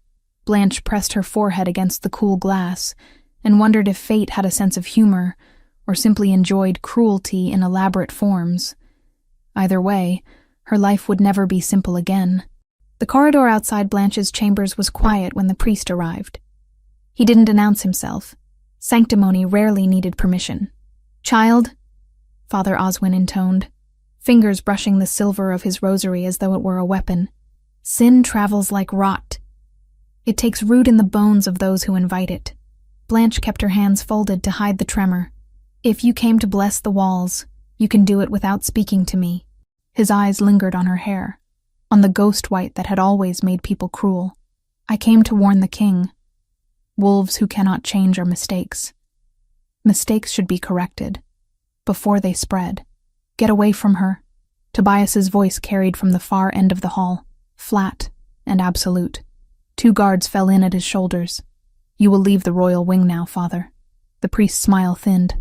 Blanche pressed her forehead against the cool glass and wondered if fate had a sense of humor or simply enjoyed cruelty in elaborate forms. Either way, her life would never be simple again. The corridor outside Blanche's chambers was quiet when the priest arrived. He didn't announce himself. Sanctimony rarely needed permission. "Child," Father Oswin intoned, fingers brushing the silver of his rosary as though it were a weapon. "Sin travels like rot. It takes root in the bones of those who invite it." Blanche kept her hands folded to hide the tremor. If you came to bless the walls, you can do it without speaking to me. His eyes lingered on her hair, on the ghost white that had always made people cruel. I came to warn the king. Wolves who cannot change are mistakes. Mistakes should be corrected, before they spread. Get away from her. Tobias's voice carried from the far end of the hall, flat and absolute. 2 guards fell in at his shoulders. You will leave the royal wing now, father. The priest's smile thinned.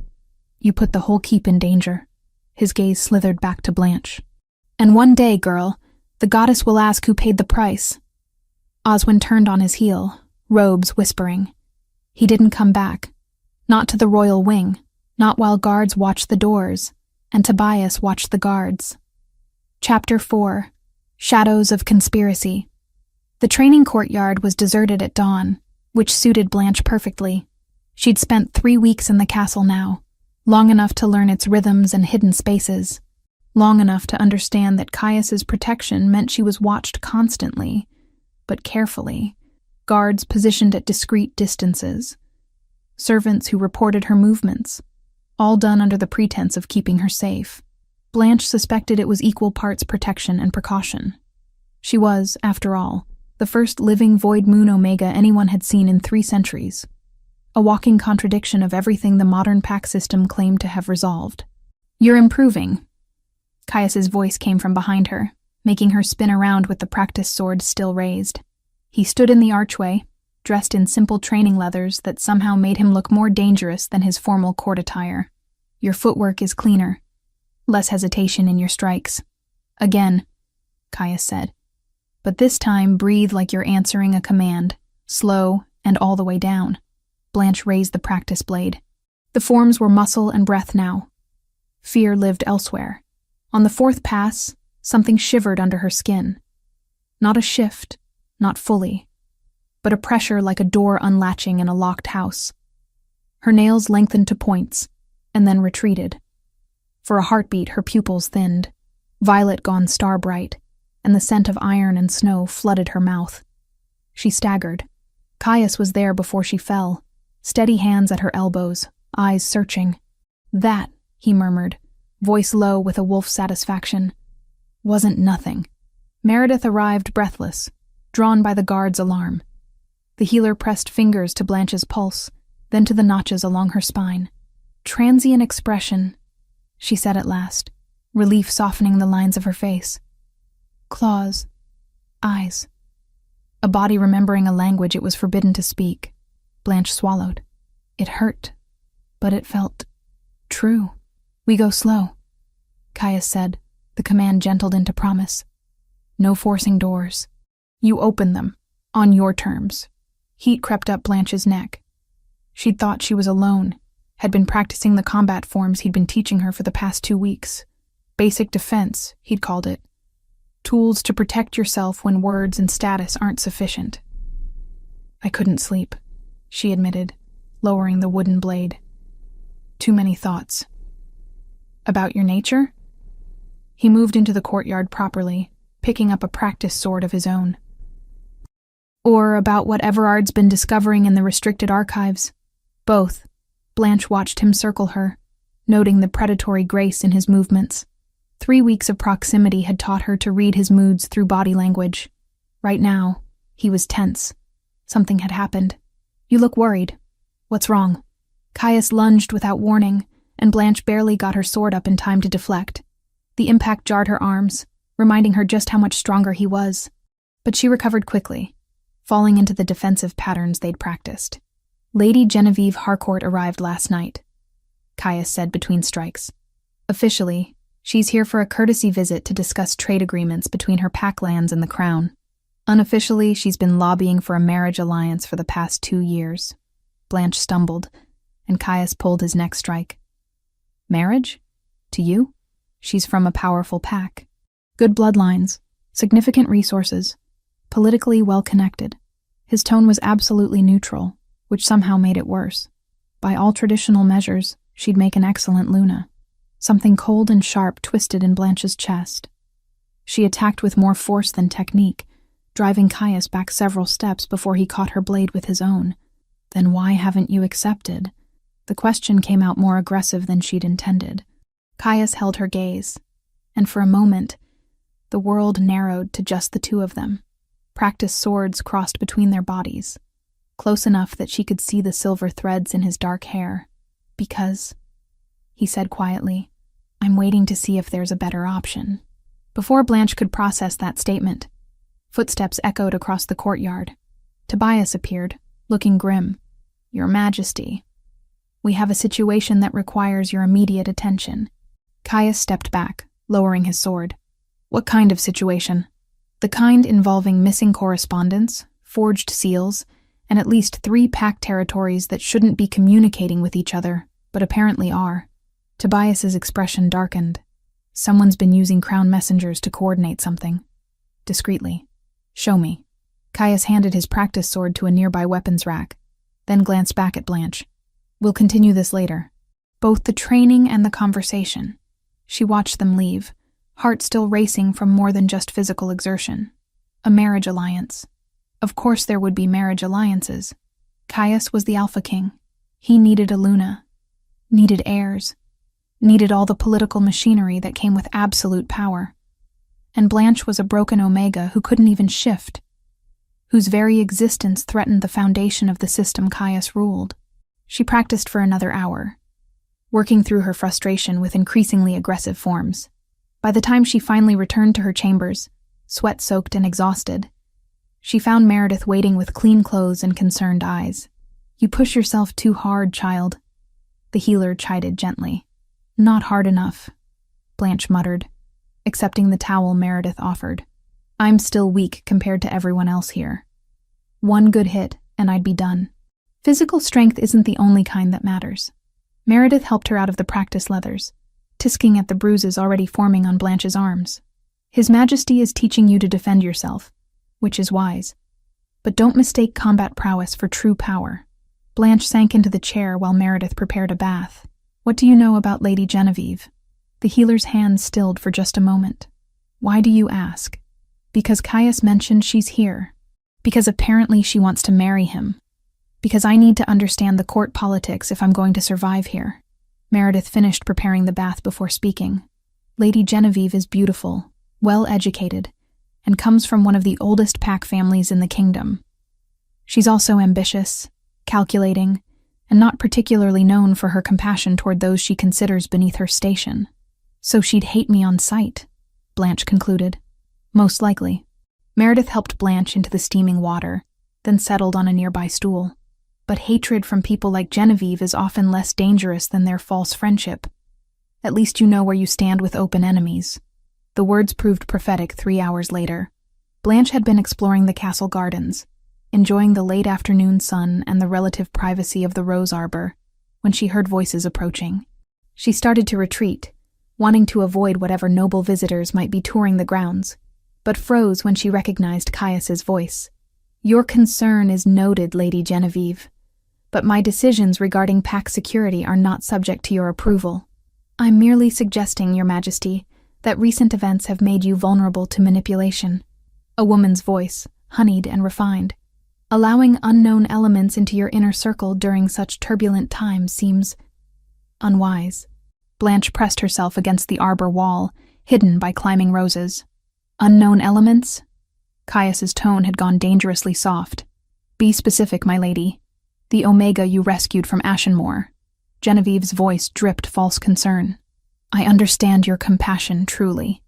You put the whole keep in danger. His gaze slithered back to Blanche. And one day, girl, the goddess will ask who paid the price. Oswin turned on his heel, robes whispering. He didn't come back. Not to the royal wing, not while guards watched the doors, and Tobias watched the guards. Chapter 4. Shadows of Conspiracy. The training courtyard was deserted at dawn, which suited Blanche perfectly. She'd spent 3 weeks in the castle now, long enough to learn its rhythms and hidden spaces, long enough to understand that Caius's protection meant she was watched constantly, but carefully, guards positioned at discreet distances, servants who reported her movements, all done under the pretense of keeping her safe. Blanche suspected it was equal parts protection and precaution. She was, after all, the first living void moon Omega anyone had seen in 3 centuries, a walking contradiction of everything the modern pack system claimed to have resolved. You're improving. Caius's voice came from behind her, making her spin around with the practice sword still raised. He stood in the archway, dressed in simple training leathers that somehow made him look more dangerous than his formal court attire. Your footwork is cleaner. Less hesitation in your strikes. Again, Caius said. But this time breathe like you're answering a command, slow and all the way down. Blanche raised the practice blade. The forms were muscle and breath now. Fear lived elsewhere. On the 4th pass, something shivered under her skin. Not a shift, not fully, but a pressure like a door unlatching in a locked house. Her nails lengthened to points, and then retreated. For a heartbeat, her pupils thinned, violet gone star-bright, and the scent of iron and snow flooded her mouth. She staggered. Caius was there before she fell, steady hands at her elbows, eyes searching. That, he murmured, voice low with a wolf's satisfaction, wasn't nothing. Meredith arrived breathless, drawn by the guard's alarm. The healer pressed fingers to Blanche's pulse, then to the notches along her spine. Transient expression, she said at last, relief softening the lines of her face. Claws. Eyes. A body remembering a language it was forbidden to speak. Blanche swallowed. It hurt, but it felt true. We go slow, Caius said, the command gentled into promise. No forcing doors. You open them, on your terms. Heat crept up Blanche's neck. She'd thought she was alone, had been practicing the combat forms he'd been teaching her for the past 2 weeks. Basic defense, he'd called it. Tools to protect yourself when words and status aren't sufficient. I couldn't sleep, she admitted, lowering the wooden blade. Too many thoughts. About your nature? He moved into the courtyard properly, picking up a practice sword of his own. Or about what Everard's been discovering in the restricted archives. Both. Blanche watched him circle her, noting the predatory grace in his movements. 3 weeks of proximity had taught her to read his moods through body language. Right now, he was tense. Something had happened. You look worried. What's wrong? Caius lunged without warning, and Blanche barely got her sword up in time to deflect. The impact jarred her arms, reminding her just how much stronger he was. But she recovered quickly, falling into the defensive patterns they'd practiced. Lady Genevieve Harcourt arrived last night, Caius said between strikes. Officially, she's here for a courtesy visit to discuss trade agreements between her pack lands and the crown. Unofficially, she's been lobbying for a marriage alliance for the past 2 years. Blanche stumbled, and Caius pulled his next strike. Marriage? To you? She's from a powerful pack. Good bloodlines, significant resources, politically well-connected. His tone was absolutely neutral, which somehow made it worse. By all traditional measures, she'd make an excellent Luna. Something cold and sharp twisted in Blanche's chest. She attacked with more force than technique, driving Caius back several steps before he caught her blade with his own. Then why haven't you accepted? The question came out more aggressive than she'd intended. Caius held her gaze, and for a moment, the world narrowed to just the two of them. Practiced swords crossed between their bodies, close enough that she could see the silver threads in his dark hair. "Because," he said quietly, "I'm waiting to see if there's a better option." Before Blanche could process that statement, footsteps echoed across the courtyard. Tobias appeared, looking grim. "Your Majesty, we have a situation that requires your immediate attention." Caius stepped back, lowering his sword. "What kind of situation?" "The kind involving missing correspondence, forged seals, and at least 3 pack territories that shouldn't be communicating with each other, but apparently are." Tobias's expression darkened. "Someone's been using crown messengers to coordinate something." Discreetly. "Show me." Caius handed his practice sword to a nearby weapons rack, then glanced back at Blanche. "We'll continue this later." Both the training and the conversation. She watched them leave, heart still racing from more than just physical exertion. A marriage alliance. Of course there would be marriage alliances. Caius was the Alpha King. He needed a Luna. Needed heirs. Needed all the political machinery that came with absolute power. And Blanche was a broken Omega who couldn't even shift, whose very existence threatened the foundation of the system Caius ruled. She practiced for another hour, working through her frustration with increasingly aggressive forms. By the time she finally returned to her chambers, sweat-soaked and exhausted, she found Meredith waiting with clean clothes and concerned eyes. "You push yourself too hard, child," the healer chided gently. "Not hard enough," Blanche muttered, accepting the towel Meredith offered. "I'm still weak compared to everyone else here. One good hit, and I'd be done." Physical strength isn't the only kind that matters. Meredith helped her out of the practice leathers, tisking at the bruises already forming on Blanche's arms. "His Majesty is teaching you to defend yourself, which is wise. But don't mistake combat prowess for true power." Blanche sank into the chair while Meredith prepared a bath. "What do you know about Lady Genevieve?" The healer's hand stilled for just a moment. "Why do you ask?" "Because Caius mentioned she's here. Because apparently she wants to marry him. Because I need to understand the court politics if I'm going to survive here." Meredith finished preparing the bath before speaking. "Lady Genevieve is beautiful, well-educated, and comes from one of the oldest pack families in the kingdom. She's also ambitious, calculating, and not particularly known for her compassion toward those she considers beneath her station. So she'd hate me on sight," Blanche concluded. "Most likely." Meredith helped Blanche into the steaming water, then settled on a nearby stool. "But hatred from people like Genevieve is often less dangerous than their false friendship. At least you know where you stand with open enemies." The words proved prophetic 3 hours later. Blanche had been exploring the castle gardens, enjoying the late afternoon sun and the relative privacy of the rose arbor, when she heard voices approaching. She started to retreat, wanting to avoid whatever noble visitors might be touring the grounds, but froze when she recognized Caius's voice. "Your concern is noted, Lady Genevieve, but my decisions regarding pack security are not subject to your approval. I'm merely suggesting, Your Majesty, that recent events have made you vulnerable to manipulation." A woman's voice, honeyed and refined. "Allowing unknown elements into your inner circle during such turbulent times seems unwise." Blanche pressed herself against the arbor wall, hidden by climbing roses. "Unknown elements?" Caius's tone had gone dangerously soft. "Be specific, my lady. The Omega you rescued from Ashenmoor." Genevieve's voice dripped false concern. "I understand your compassion, truly.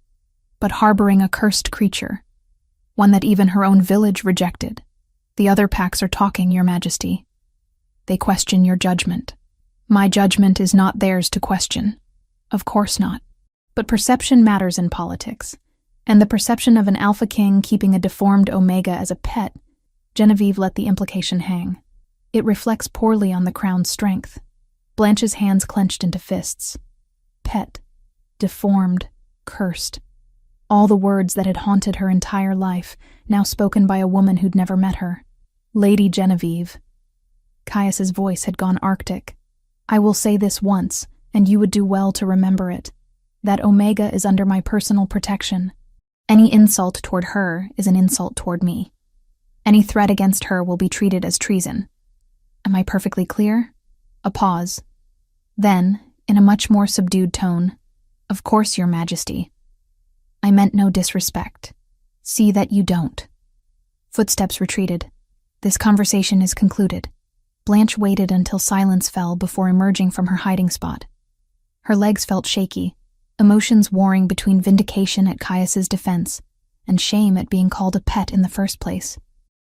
But harboring a cursed creature, one that even her own village rejected. The other packs are talking, Your Majesty. They question your judgment. My judgment is not theirs to question. Of course not. But perception matters in politics, and the perception of an Alpha King keeping a deformed Omega as a pet," Genevieve let the implication hang. "It reflects poorly on the crown's strength." Blanche's hands clenched into fists. Pet, deformed, cursed. All the words that had haunted her entire life, now spoken by a woman who'd never met her. "Lady Genevieve." Caius's voice had gone arctic. "I will say this once, and you would do well to remember it. That Omega is under my personal protection. Any insult toward her is an insult toward me. Any threat against her will be treated as treason. Am I perfectly clear?" A pause, Then, in a much more subdued tone, "Of course, Your Majesty. I meant no disrespect. See that you don't." Footsteps retreated. This conversation is concluded. Blanche waited until silence fell before emerging from her hiding spot. Her legs felt shaky, emotions warring between vindication at Caius's defense and shame at being called a pet in the first place.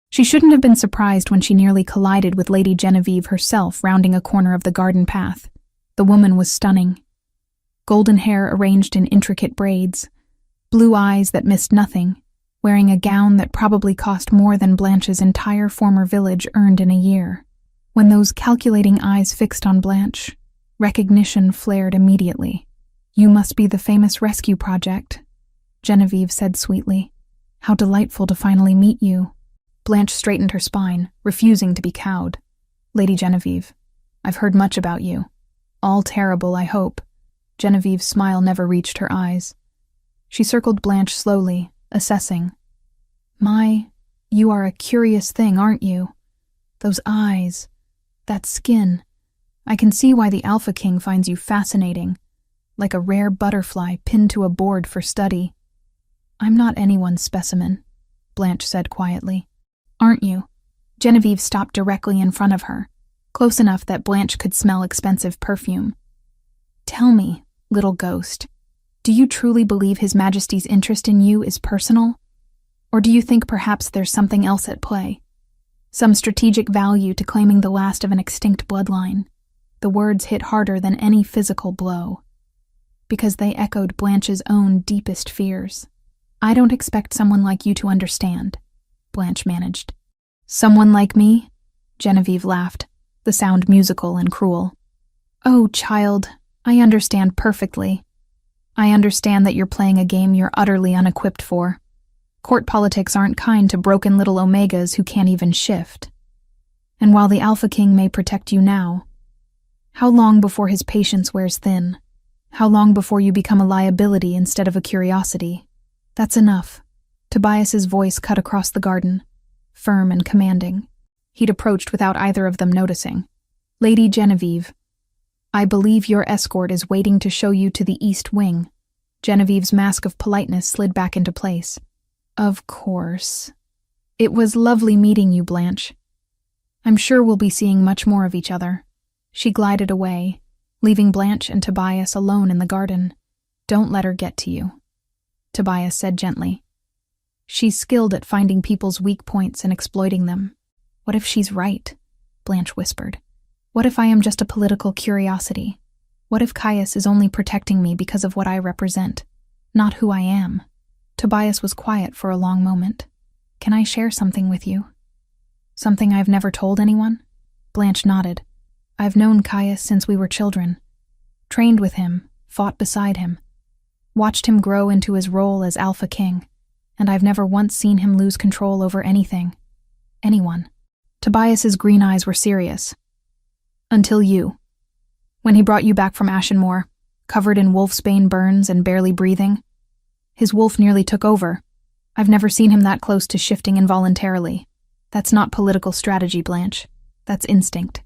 She shouldn't have been surprised when she nearly collided with Lady Genevieve herself rounding a corner of the garden path. The woman was stunning. Golden hair arranged in intricate braids, blue eyes that missed nothing, wearing a gown that probably cost more than Blanche's entire former village earned in a year. When those calculating eyes fixed on Blanche, recognition flared immediately. "You must be the famous rescue project," Genevieve said sweetly. "How delightful to finally meet you." Blanche straightened her spine, refusing to be cowed. "Lady Genevieve, I've heard much about you. All terrible, I hope." Genevieve's smile never reached her eyes. She circled Blanche slowly, assessing. You are a curious thing, aren't you? Those eyes, that skin. I can see why the Alpha King finds you fascinating, like a rare butterfly pinned to a board for study." "I'm not anyone's specimen," Blanche said quietly. "Aren't you?" Genevieve stopped directly in front of her, close enough that Blanche could smell expensive perfume. "Tell me, little ghost, do you truly believe His Majesty's interest in you is personal? Or do you think perhaps there's something else at play? Some strategic value to claiming the last of an extinct bloodline?" The words hit harder than any physical blow, because they echoed Blanche's own deepest fears. "I don't expect someone like you to understand," Blanche managed. "Someone like me?" Genevieve laughed, the sound musical and cruel. "Oh, child, I understand perfectly. I understand that you're playing a game you're utterly unequipped for. Court politics aren't kind to broken little omegas who can't even shift. And while the Alpha King may protect you now, how long before his patience wears thin? How long before you become a liability instead of a curiosity? That's enough." Tobias's voice cut across the garden, firm and commanding. He'd approached without either of them noticing. "Lady Genevieve, I believe your escort is waiting to show you to the East Wing." Genevieve's mask of politeness slid back into place. "Of course. It was lovely meeting you, Blanche. I'm sure we'll be seeing much more of each other." She glided away, leaving Blanche and Tobias alone in the garden. "Don't let her get to you," Tobias said gently. "She's skilled at finding people's weak points and exploiting them." "What if she's right?" Blanche whispered. "What if I am just a political curiosity? What if Caius is only protecting me because of what I represent, not who I am?" Tobias was quiet for a long moment. "Can I share something with you? Something I've never told anyone?" Blanche nodded. "I've known Caius since we were children. Trained with him, fought beside him. Watched him grow into his role as Alpha King, and I've never once seen him lose control over anything. Anyone." Tobias's green eyes were serious. "Until you. When he brought you back from Ashenmoor, covered in Wolfsbane burns and barely breathing. His wolf nearly took over. I've never seen him that close to shifting involuntarily. That's not political strategy, Blanche. That's instinct."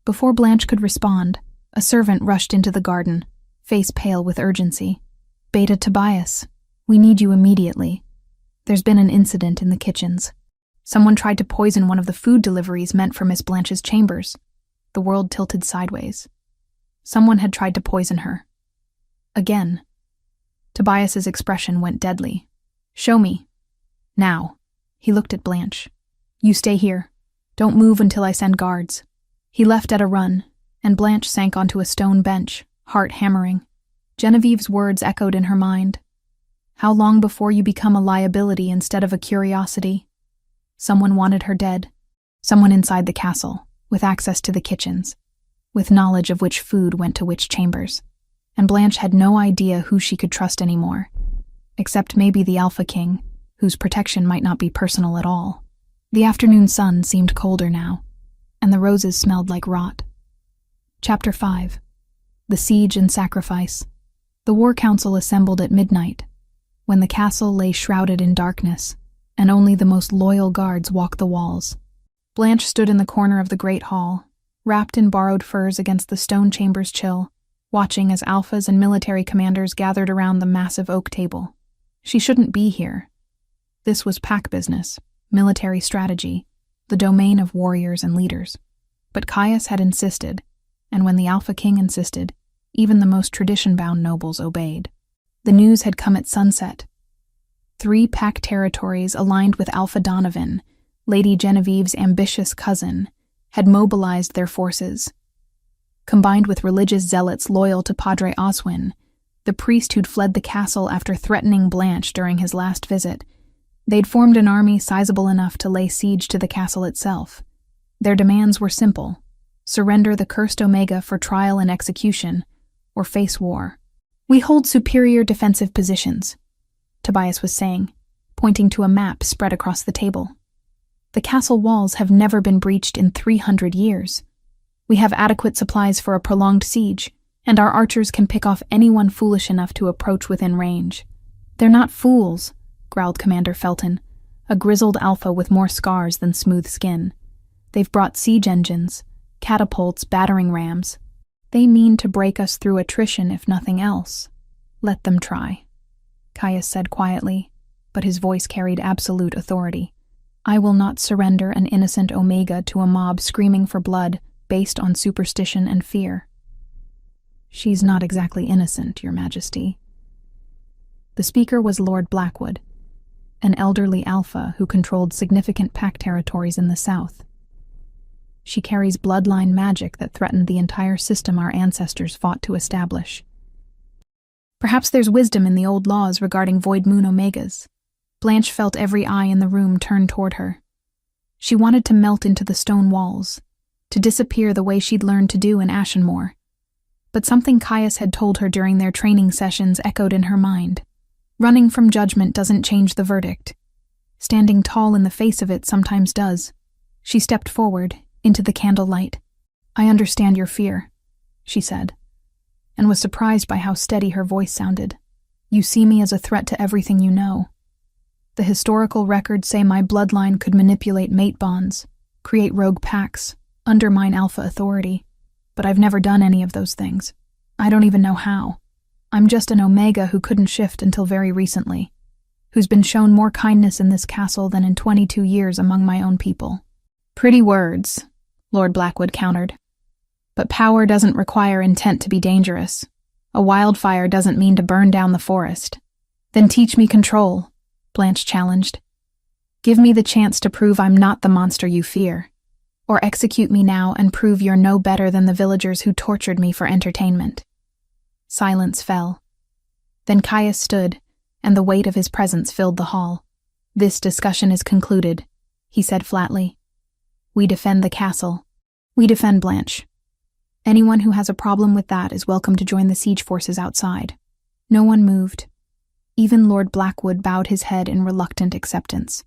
Before Blanche could respond, a servant rushed into the garden, face pale with urgency. "Beta Tobias, we need you immediately. There's been an incident in the kitchens. Someone tried to poison one of the food deliveries meant for Miss Blanche's chambers." The world tilted sideways. Someone had tried to poison her. Again. Tobias's expression went deadly. "Show me. Now." He looked at Blanche. "You stay here. Don't move until I send guards." He left at a run, and Blanche sank onto a stone bench, heart hammering. Genevieve's words echoed in her mind. "How long before you become a liability instead of a curiosity?" Someone wanted her dead. Someone inside the castle, with access to the kitchens, with knowledge of which food went to which chambers. And Blanche had no idea who she could trust anymore, except maybe the Alpha King, whose protection might not be personal at all. The afternoon sun seemed colder now, and the roses smelled like rot. Chapter 5. The Siege and Sacrifice. The War Council assembled at midnight, when the castle lay shrouded in darkness, and only the most loyal guards walked the walls. Blanche stood in the corner of the great hall, wrapped in borrowed furs against the stone chamber's chill, watching as alphas and military commanders gathered around the massive oak table. She shouldn't be here. This was pack business, military strategy, the domain of warriors and leaders. But Caius had insisted, and when the Alpha King insisted, even the most tradition-bound nobles obeyed. The news had come at sunset. 3 pack territories aligned with Alpha Donovan, Lady Genevieve's ambitious cousin, had mobilized their forces. Combined with religious zealots loyal to Padre Oswin, the priest who'd fled the castle after threatening Blanche during his last visit, they'd formed an army sizable enough to lay siege to the castle itself. Their demands were simple: surrender the cursed Omega for trial and execution, or face war. "We hold superior defensive positions," Tobias was saying, pointing to a map spread across the table. "The castle walls have never been breached in 300 years. We have adequate supplies for a prolonged siege, and our archers can pick off anyone foolish enough to approach within range." "They're not fools," growled Commander Felton, a grizzled alpha with more scars than smooth skin. "They've brought siege engines, catapults, battering rams. They mean to break us through attrition if nothing else. Let them try," Caius said quietly, but his voice carried absolute authority. "I will not surrender an innocent Omega to a mob screaming for blood based on superstition and fear." "She's not exactly innocent, Your Majesty." The speaker was Lord Blackwood, an elderly alpha who controlled significant pack territories in the south. "She carries bloodline magic that threatened the entire system our ancestors fought to establish. Perhaps there's wisdom in the old laws regarding Void Moon Omegas." Blanche felt every eye in the room turn toward her. She wanted to melt into the stone walls, to disappear the way she'd learned to do in Ashenmoor. But something Caius had told her during their training sessions echoed in her mind. Running from judgment doesn't change the verdict. Standing tall in the face of it sometimes does. She stepped forward, into the candlelight. "I understand your fear," she said, and was surprised by how steady her voice sounded. "You see me as a threat to everything you know. The historical records say my bloodline could manipulate mate bonds, create rogue packs, undermine alpha authority, but I've never done any of those things. I don't even know how. I'm just an Omega who couldn't shift until very recently, who's been shown more kindness in this castle than in 22 years among my own people." "Pretty words," Lord Blackwood countered. "But power doesn't require intent to be dangerous. A wildfire doesn't mean to burn down the forest." "Then teach me control," Blanche challenged. "Give me the chance to prove I'm not the monster you fear. Or execute me now and prove you're no better than the villagers who tortured me for entertainment." Silence fell. Then Caius stood, and the weight of his presence filled the hall. "This discussion is concluded," he said flatly. "We defend the castle. We defend Blanche. Anyone who has a problem with that is welcome to join the siege forces outside." No one moved. Even Lord Blackwood bowed his head in reluctant acceptance.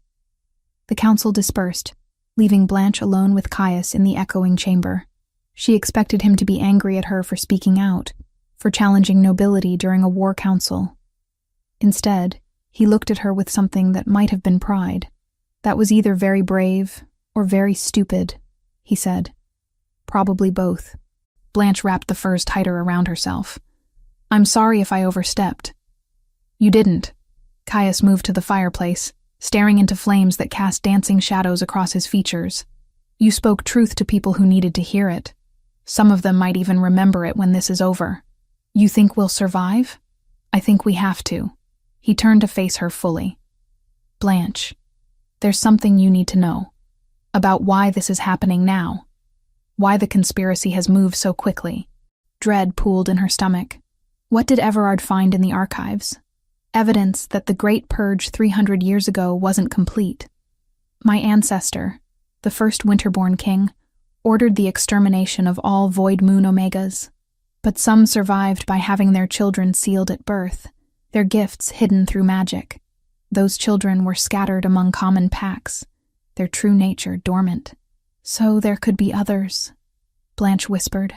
The council dispersed, leaving Blanche alone with Caius in the echoing chamber. She expected him to be angry at her for speaking out, for challenging nobility during a war council. Instead, he looked at her with something that might have been pride. "That was either very brave or very stupid," he said. "Probably both." Blanche wrapped the furs tighter around herself. "I'm sorry if I overstepped." "You didn't." Caius moved to the fireplace, staring into flames that cast dancing shadows across his features. "You spoke truth to people who needed to hear it. Some of them might even remember it when this is over. You think we'll survive? I think we have to." He turned to face her fully. "Blanche, there's something you need to know about why this is happening now. Why the conspiracy has moved so quickly." Dread pooled in her stomach. What did Everard find in the archives? Evidence that the Great Purge 300 years ago wasn't complete. "My ancestor, the first Winterborn king, ordered the extermination of all Void Moon Omegas, but some survived by having their children sealed at birth, their gifts hidden through magic. Those children were scattered among common packs, their true nature dormant. So there could be others," Blanche whispered.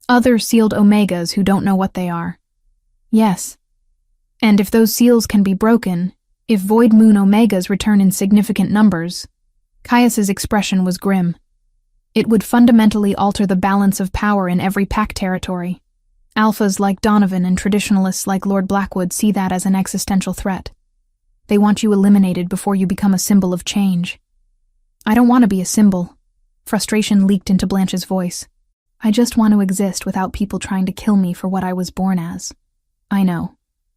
"Other sealed Omegas who don't know what they are." "Yes. And if those seals can be broken, if Void Moon Omegas return in significant numbers," Caius's expression was grim. It would fundamentally alter the balance of power in every pack territory. Alphas like Donovan and traditionalists like Lord Blackwood see that as an existential threat. They want you eliminated before you become a symbol of change. I don't want to be a symbol. Frustration leaked into Blanche's voice. I just want to exist without people trying to kill me for what I was born as. I know.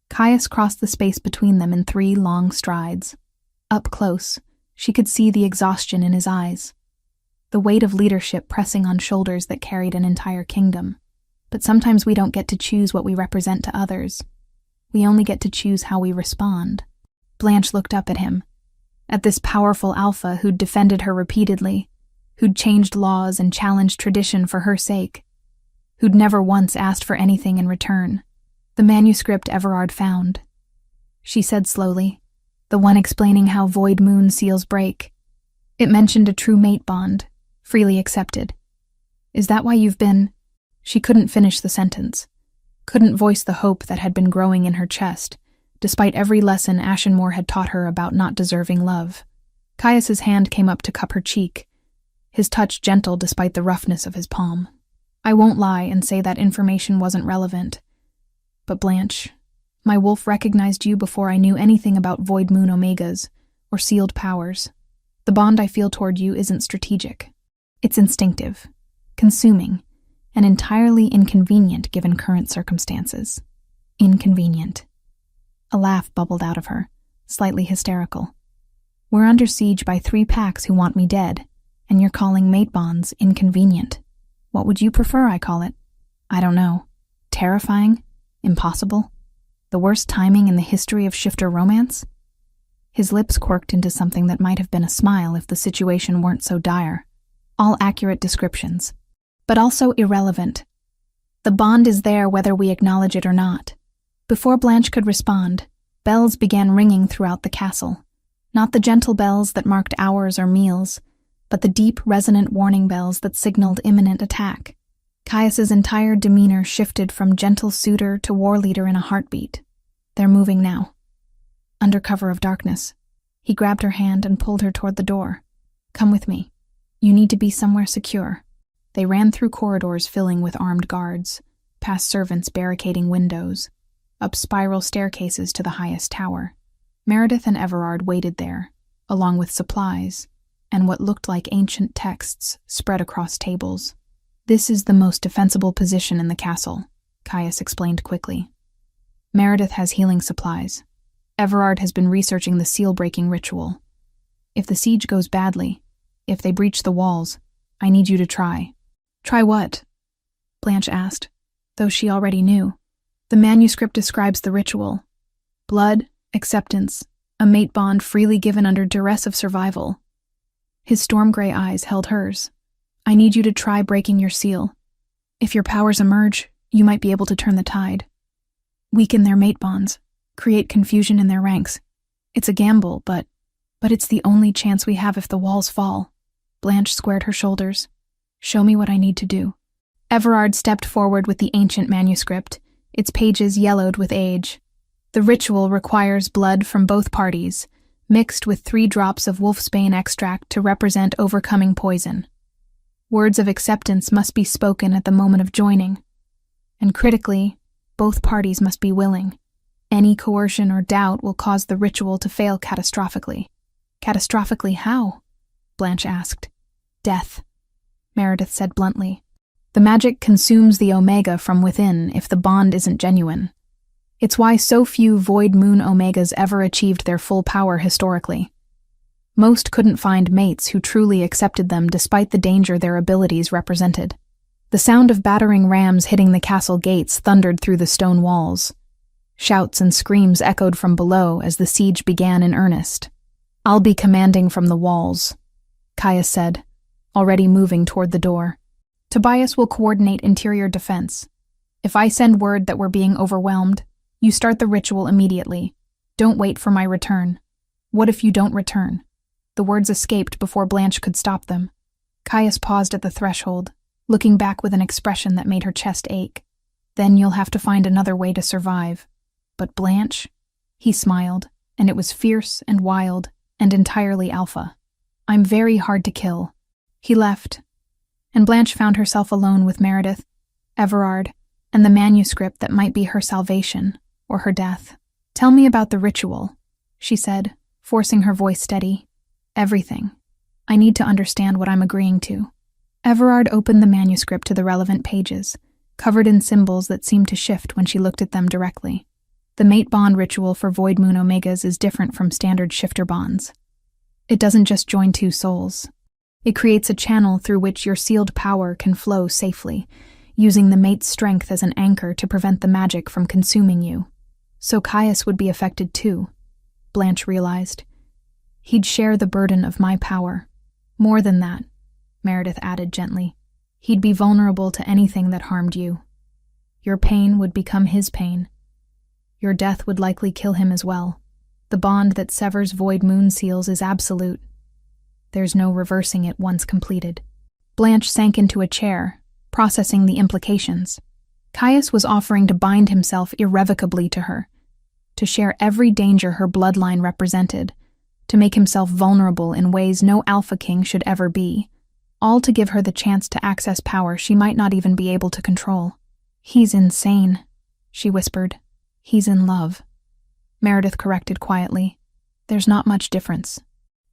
Caius crossed the space between them in 3 long strides. Up close, she could see the exhaustion in his eyes. The weight of leadership pressing on shoulders that carried an entire kingdom. But sometimes we don't get to choose what we represent to others. We only get to choose how we respond. Blanche looked up at him, at this powerful alpha who'd defended her repeatedly, who'd changed laws and challenged tradition for her sake, who'd never once asked for anything in return. The manuscript Everard found. She said slowly, the one explaining how void moon seals break. It mentioned a true mate bond, freely accepted. Is that why you've been... She couldn't finish the sentence, couldn't voice the hope that had been growing in her chest, despite every lesson Ashenmore had taught her about not deserving love. Caius's hand came up to cup her cheek, his touch gentle despite the roughness of his palm. I won't lie and say that information wasn't relevant. But Blanche, my wolf recognized you before I knew anything about Void Moon Omegas or sealed powers. The bond I feel toward you isn't strategic. It's instinctive, consuming, and entirely inconvenient given current circumstances. Inconvenient. A laugh bubbled out of her, slightly hysterical. We're under siege by 3 packs who want me dead, and you're calling mate bonds inconvenient. What would you prefer I call it? I don't know. Terrifying? Impossible? The worst timing in the history of shifter romance? His lips quirked into something that might have been a smile if the situation weren't so dire. All accurate descriptions, but also irrelevant. The bond is there whether we acknowledge it or not. Before Blanche could respond, bells began ringing throughout the castle. Not the gentle bells that marked hours or meals, but the deep, resonant warning bells that signaled imminent attack. Caius's entire demeanor shifted from gentle suitor to war leader in a heartbeat. They're moving now. Under cover of darkness, he grabbed her hand and pulled her toward the door. Come with me. You need to be somewhere secure. They ran through corridors filling with armed guards, past servants barricading windows, up spiral staircases to the highest tower. Meredith and Everard waited there, along with supplies, and what looked like ancient texts spread across tables. This is the most defensible position in the castle, Caius explained quickly. Meredith has healing supplies. Everard has been researching the seal-breaking ritual. If the siege goes badly, if they breach the walls, I need you to try. Try what? Blanche asked, though she already knew. The manuscript describes the ritual. Blood, acceptance, a mate bond freely given under duress of survival. His storm-gray eyes held hers. I need you to try breaking your seal. If your powers emerge, you might be able to turn the tide. Weaken their mate bonds, create confusion in their ranks. It's a gamble, but it's the only chance we have if the walls fall. Blanche squared her shoulders. Show me what I need to do. Everard stepped forward with the ancient manuscript, its pages yellowed with age. The ritual requires blood from both parties, mixed with 3 drops of Wolfsbane extract to represent overcoming poison. Words of acceptance must be spoken at the moment of joining. And critically, both parties must be willing. Any coercion or doubt will cause the ritual to fail catastrophically. Catastrophically how? Blanche asked. Death, Meredith said bluntly. The magic consumes the Omega from within if the bond isn't genuine. It's why so few Void Moon Omegas ever achieved their full power historically. Most couldn't find mates who truly accepted them despite the danger their abilities represented. The sound of battering rams hitting the castle gates thundered through the stone walls. Shouts and screams echoed from below as the siege began in earnest. I'll be commanding from the walls, Caius said, already moving toward the door. Tobias will coordinate interior defense. If I send word that we're being overwhelmed, you start the ritual immediately. Don't wait for my return. What if you don't return? The words escaped before Blanche could stop them. Caius paused at the threshold, looking back with an expression that made her chest ache. Then you'll have to find another way to survive. But Blanche? He smiled, and it was fierce and wild and entirely alpha. I'm very hard to kill. He left, and Blanche found herself alone with Meredith, Everard, and the manuscript that might be her salvation or her death. "Tell me about the ritual," she said, forcing her voice steady. "Everything. I need to understand what I'm agreeing to." Everard opened the manuscript to the relevant pages, covered in symbols that seemed to shift when she looked at them directly. The mate bond ritual for Void Moon Omegas is different from standard shifter bonds. It doesn't just join two souls. It creates a channel through which your sealed power can flow safely, using the mate's strength as an anchor to prevent the magic from consuming you. So Caius would be affected too, Blanche realized. He'd share the burden of my power. More than that, Meredith added gently. He'd be vulnerable to anything that harmed you. Your pain would become his pain. Your death would likely kill him as well. The bond that severs Void Moon seals is absolute. There's no reversing it once completed. Blanche sank into a chair, processing the implications. Caius was offering to bind himself irrevocably to her, to share every danger her bloodline represented, to make himself vulnerable in ways no Alpha King should ever be, all to give her the chance to access power she might not even be able to control. "He's insane," she whispered. "He's in love," Meredith corrected quietly. "There's not much difference."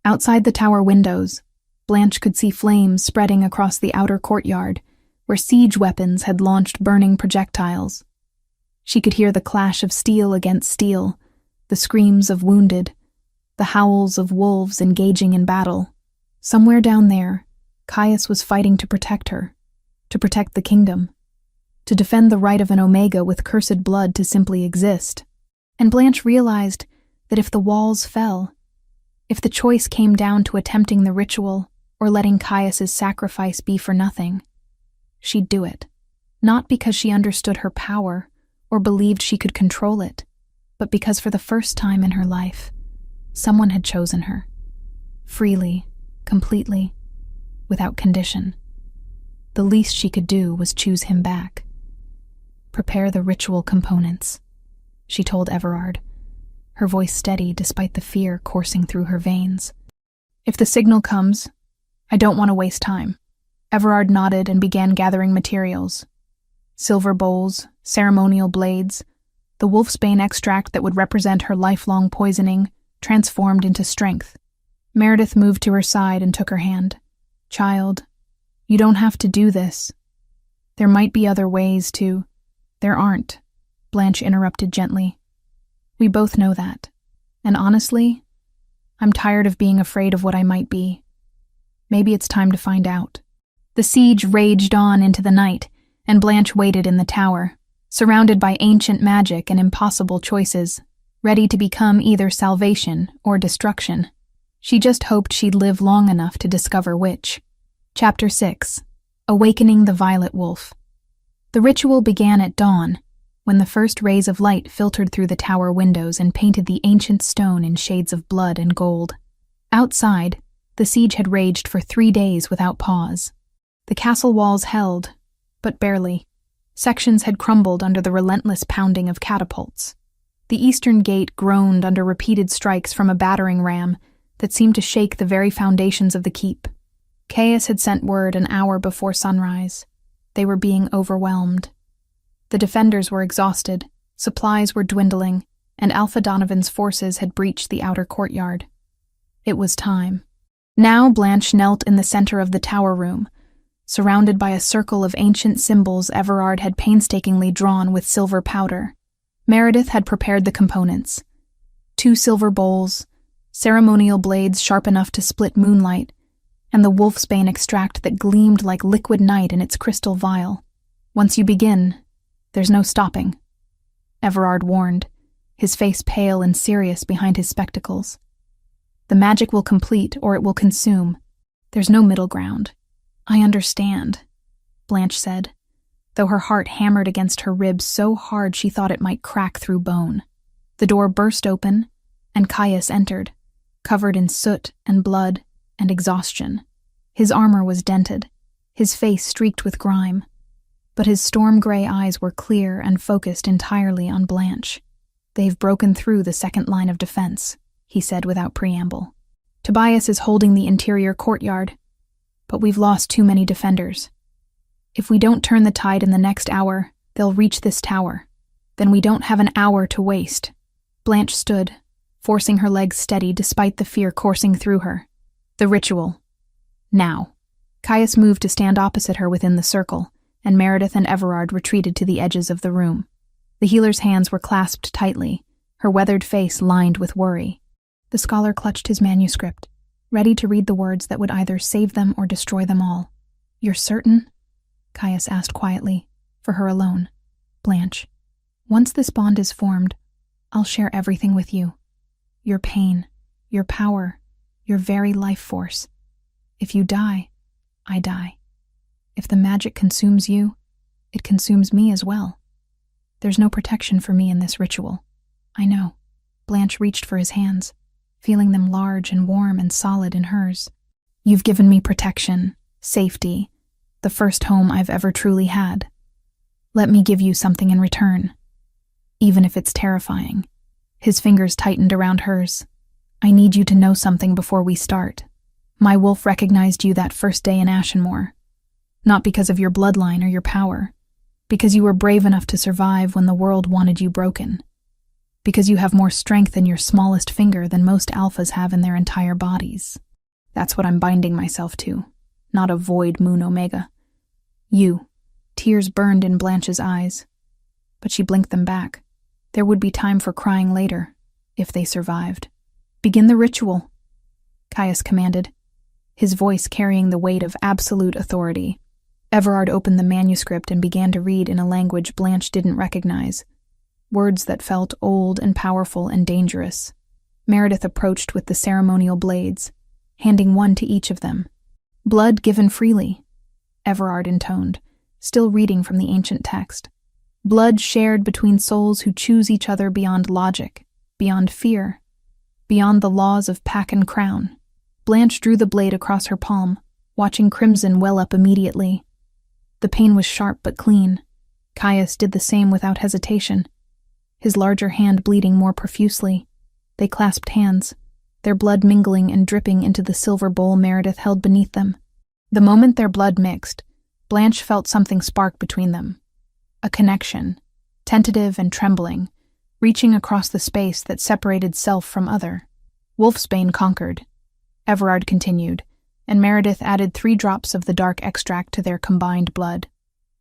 Outside the tower windows, Blanche could see flames spreading across the outer courtyard, where siege weapons had launched burning projectiles. She could hear the clash of steel against steel, the screams of wounded, the howls of wolves engaging in battle. Somewhere down there, Caius was fighting to protect her, to protect the kingdom, to defend the right of an Omega with cursed blood to simply exist. And Blanche realized that if the walls fell, if the choice came down to attempting the ritual or letting Caius's sacrifice be for nothing, she'd do it. Not because she understood her power or believed she could control it, but because for the first time in her life, someone had chosen her. Freely, completely, without condition. The least she could do was choose him back. "Prepare the ritual components," she told Everard, her voice steady despite the fear coursing through her veins. "If the signal comes, I don't want to waste time." Everard nodded and began gathering materials. Silver bowls, ceremonial blades, the Wolfsbane extract that would represent her lifelong poisoning, transformed into strength. Meredith moved to her side and took her hand. "Child, you don't have to do this. There might be other ways to—" "There aren't," Blanche interrupted gently. "We both know that. And honestly, I'm tired of being afraid of what I might be. Maybe it's time to find out." The siege raged on into the night, and Blanche waited in the tower, surrounded by ancient magic and impossible choices, ready to become either salvation or destruction. She just hoped she'd live long enough to discover which. Chapter 6. Awakening the Violet Wolf. The ritual began at dawn, when the first rays of light filtered through the tower windows and painted the ancient stone in shades of blood and gold. Outside, the siege had raged for 3 days without pause. The castle walls held, but barely. Sections had crumbled under the relentless pounding of catapults. The eastern gate groaned under repeated strikes from a battering ram that seemed to shake the very foundations of the keep. Caius had sent word an hour before sunrise. They were being overwhelmed. The defenders were exhausted, supplies were dwindling, and Alpha Donovan's forces had breached the outer courtyard. It was time. Now Blanche knelt in the center of the tower room, surrounded by a circle of ancient symbols Everard had painstakingly drawn with silver powder. Meredith had prepared the components. 2 silver bowls, ceremonial blades sharp enough to split moonlight, and the Wolfsbane extract that gleamed like liquid night in its crystal vial. "Once you begin, there's no stopping," Everard warned, his face pale and serious behind his spectacles. "The magic will complete or it will consume. There's no middle ground." "I understand," Blanche said, though her heart hammered against her ribs so hard she thought it might crack through bone. The door burst open, and Caius entered, covered in soot and blood and exhaustion. His armor was dented, his face streaked with grime, but his storm-gray eyes were clear and focused entirely on Blanche. "They've broken through the second line of defense," he said without preamble. "Tobias is holding the interior courtyard. But we've lost too many defenders. If we don't turn the tide in the next hour, they'll reach this tower. Then we don't have an hour to waste." Blanche stood, forcing her legs steady despite the fear coursing through her. The ritual. Now. Caius moved to stand opposite her within the circle, and Meredith and Everard retreated to the edges of the room. The healer's hands were clasped tightly, her weathered face lined with worry. The scholar clutched his manuscript, ready to read the words that would either save them or destroy them all. "You're certain?" Caius asked quietly, for her alone. "Blanche, once this bond is formed, I'll share everything with you. Your pain, your power, your very life force. If you die, I die. If the magic consumes you, it consumes me as well. There's no protection for me in this ritual. I know." Blanche reached for his hands, feeling them large and warm and solid in hers. "You've given me protection, safety, the first home I've ever truly had. Let me give you something in return, even if it's terrifying." His fingers tightened around hers. "I need you to know something before we start. My wolf recognized you that first day in Ashenmoor. Not because of your bloodline or your power, because you were brave enough to survive when the world wanted you broken. Because you have more strength in your smallest finger than most alphas have in their entire bodies. That's what I'm binding myself to, not a void moon omega. You." Tears burned in Blanche's eyes, but she blinked them back. There would be time for crying later, if they survived. "Begin the ritual," Caius commanded, his voice carrying the weight of absolute authority. Everard opened the manuscript and began to read in a language Blanche didn't recognize, words that felt old and powerful and dangerous. Meredith approached with the ceremonial blades, handing one to each of them. "Blood given freely," Everard intoned, still reading from the ancient text. "Blood shared between souls who choose each other beyond logic, beyond fear, beyond the laws of pack and crown." Blanche drew the blade across her palm, watching crimson well up immediately. The pain was sharp but clean. Caius did the same without hesitation, his larger hand bleeding more profusely. They clasped hands, their blood mingling and dripping into the silver bowl Meredith held beneath them. The moment their blood mixed, Blanche felt something spark between them. A connection, tentative and trembling, reaching across the space that separated self from other. Wolfsbane conquered, Everard continued, and Meredith added 3 drops of the dark extract to their combined blood.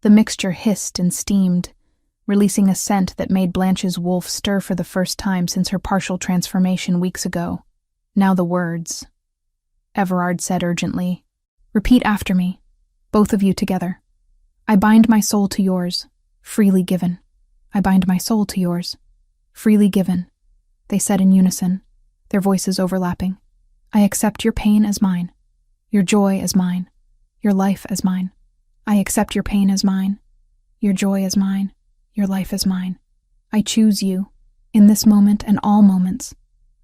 The mixture hissed and steamed, releasing a scent that made Blanche's wolf stir for the first time since her partial transformation weeks ago. "Now the words," Everard said urgently. "Repeat after me, both of you together. I bind my soul to yours, freely given. I bind my soul to yours, freely given," they said in unison, their voices overlapping. "I accept your pain as mine, your joy as mine, your life as mine. I accept your pain as mine, your joy as mine, your life as mine. I choose you, in this moment and all moments,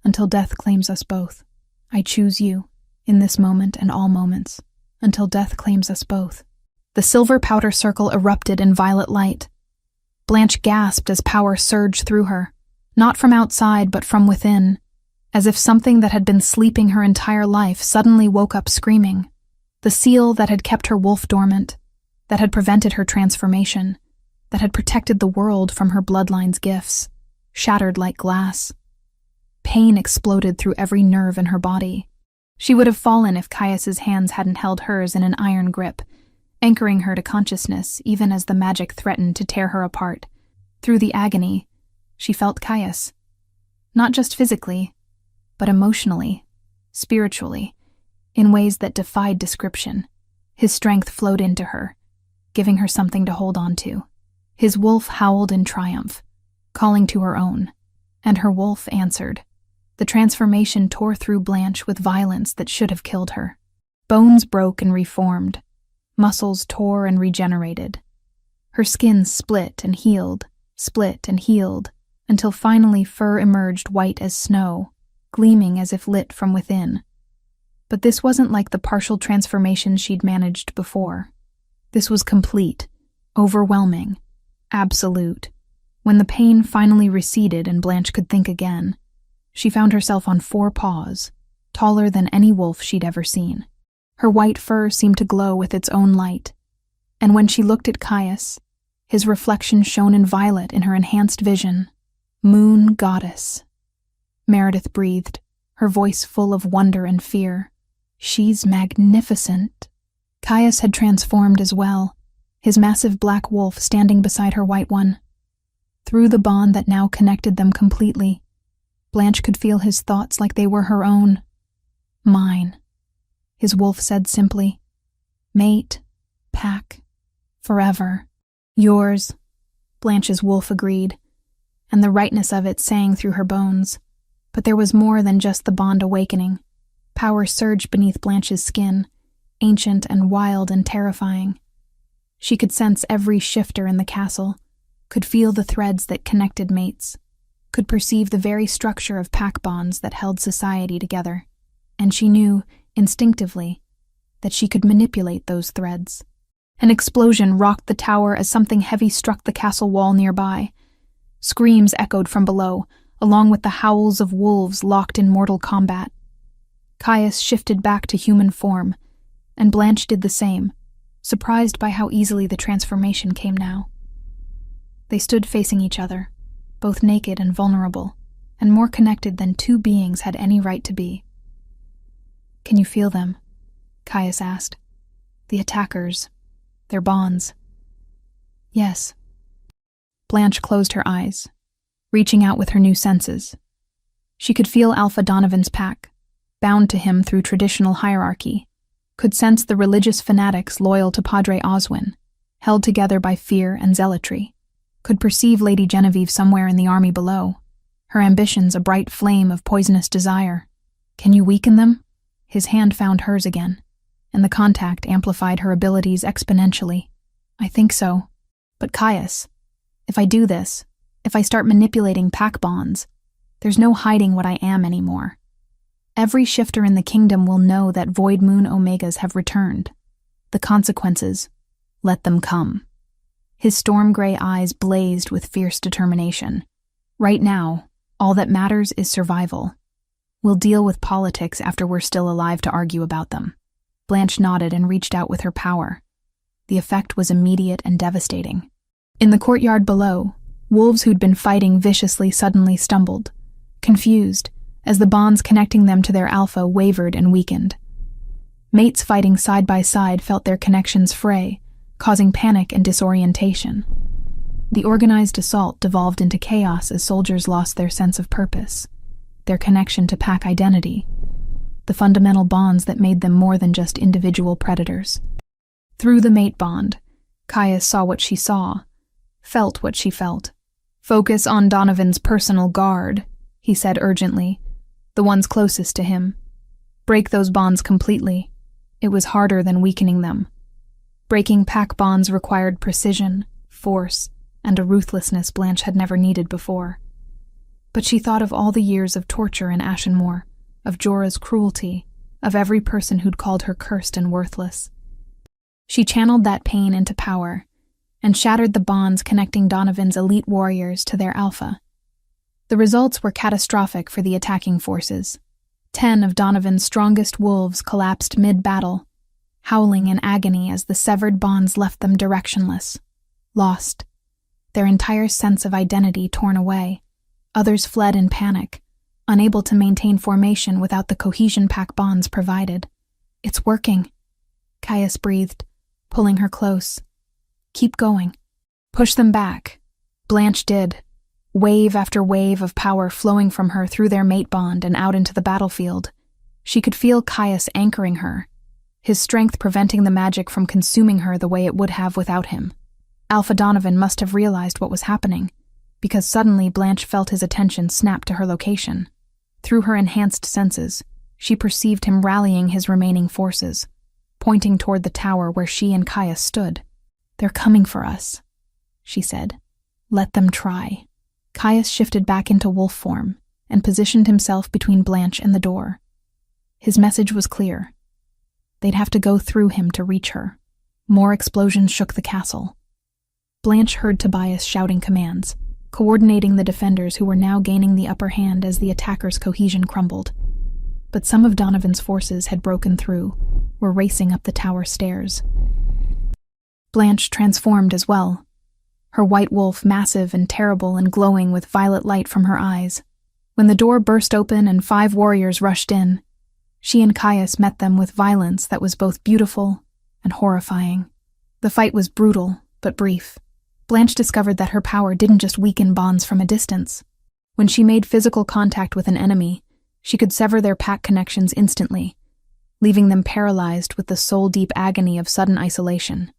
until death claims us both. I choose you, in this moment and all moments, until death claims us both." The silver powder circle erupted in violet light. Blanche gasped as power surged through her, not from outside but from within, as if something that had been sleeping her entire life suddenly woke up screaming. The seal that had kept her wolf dormant, that had prevented her transformation, that had protected the world from her bloodline's gifts, shattered like glass. Pain exploded through every nerve in her body. She would have fallen if Caius's hands hadn't held hers in an iron grip, anchoring her to consciousness even as the magic threatened to tear her apart. Through the agony, she felt Caius. Not just physically, but emotionally, spiritually, in ways that defied description. His strength flowed into her, giving her something to hold on to. His wolf howled in triumph, calling to her own, and her wolf answered. The transformation tore through Blanche with violence that should have killed her. Bones broke and reformed. Muscles tore and regenerated. Her skin split and healed, until finally fur emerged white as snow, gleaming as if lit from within. But this wasn't like the partial transformation she'd managed before. This was complete, overwhelming, absolute. When the pain finally receded and Blanche could think again, she found herself on 4 paws, taller than any wolf she'd ever seen. Her white fur seemed to glow with its own light, and when she looked at Caius, his reflection shone in violet in her enhanced vision. Moon goddess. Meredith breathed, her voice full of wonder and fear. She's magnificent. Caius had transformed as well, his massive black wolf standing beside her white one. Through the bond that now connected them completely, Blanche could feel his thoughts like they were her own. Mine, his wolf said simply. Mate, pack, forever. Yours, Blanche's wolf agreed, and the rightness of it sang through her bones. But there was more than just the bond awakening. Power surged beneath Blanche's skin, ancient and wild and terrifying. She could sense every shifter in the castle, could feel the threads that connected mates, could perceive the very structure of pack bonds that held society together, and she knew, instinctively, that she could manipulate those threads. An explosion rocked the tower as something heavy struck the castle wall nearby. Screams echoed from below, along with the howls of wolves locked in mortal combat. Caius shifted back to human form, and Blanche did the same, surprised by how easily the transformation came now. They stood facing each other, both naked and vulnerable, and more connected than two beings had any right to be. "Can you feel them?" Caius asked. "The attackers, their bonds." "Yes." Blanche closed her eyes, reaching out with her new senses. She could feel Alpha Donovan's pack, bound to him through traditional hierarchy, could sense the religious fanatics loyal to Padre Oswin, held together by fear and zealotry, could perceive Lady Genevieve somewhere in the army below, her ambitions a bright flame of poisonous desire. "Can you weaken them?" His hand found hers again, and the contact amplified her abilities exponentially. "I think so. But Caius, if I do this, if I start manipulating pack bonds, there's no hiding what I am anymore. Every shifter in the kingdom will know that Void Moon Omegas have returned. The consequences, let them come." His storm-gray eyes blazed with fierce determination. "Right now, all that matters is survival. We'll deal with politics after we're still alive to argue about them." Blanche nodded and reached out with her power. The effect was immediate and devastating. In the courtyard below, wolves who'd been fighting viciously suddenly stumbled, confused, as the bonds connecting them to their alpha wavered and weakened. Mates fighting side by side felt their connections fray, causing panic and disorientation. The organized assault devolved into chaos as soldiers lost their sense of purpose, their connection to pack identity, the fundamental bonds that made them more than just individual predators. Through the mate bond, Caius saw what she saw, felt what she felt. "Focus on Donovan's personal guard," he said urgently, "the ones closest to him. Break those bonds completely. It was harder than weakening them. Breaking pack bonds required precision, force, and a ruthlessness Blanche had never needed before. But she thought of all the years of torture in Ashenmoor, of Jorah's cruelty, of every person who'd called her cursed and worthless. She channeled that pain into power, and shattered the bonds connecting Donovan's elite warriors to their alpha. The results were catastrophic for the attacking forces. 10 of Donovan's strongest wolves collapsed mid-battle, howling in agony as the severed bonds left them directionless, lost, their entire sense of identity torn away. Others fled in panic, unable to maintain formation without the cohesion pack bonds provided. "It's working," Caius breathed, pulling her close. "Keep going. Push them back." Blanche did, wave after wave of power flowing from her through their mate bond and out into the battlefield. She could feel Caius anchoring her, his strength preventing the magic from consuming her the way it would have without him. Alpha Donovan must have realized what was happening, because suddenly Blanche felt his attention snap to her location. Through her enhanced senses, she perceived him rallying his remaining forces, pointing toward the tower where she and Caius stood. "They're coming for us," she said. "Let them try." Caius shifted back into wolf form and positioned himself between Blanche and the door. His message was clear. They'd have to go through him to reach her. More explosions shook the castle. Blanche heard Tobias shouting commands, coordinating the defenders who were now gaining the upper hand as the attackers' cohesion crumbled. But some of Donovan's forces had broken through, were racing up the tower stairs. Blanche transformed as well, her white wolf massive and terrible and glowing with violet light from her eyes. When the door burst open and 5 warriors rushed in, she and Caius met them with violence that was both beautiful and horrifying. The fight was brutal, but brief. Blanche discovered that her power didn't just weaken bonds from a distance. When she made physical contact with an enemy, she could sever their pack connections instantly, leaving them paralyzed with the soul-deep agony of sudden isolation.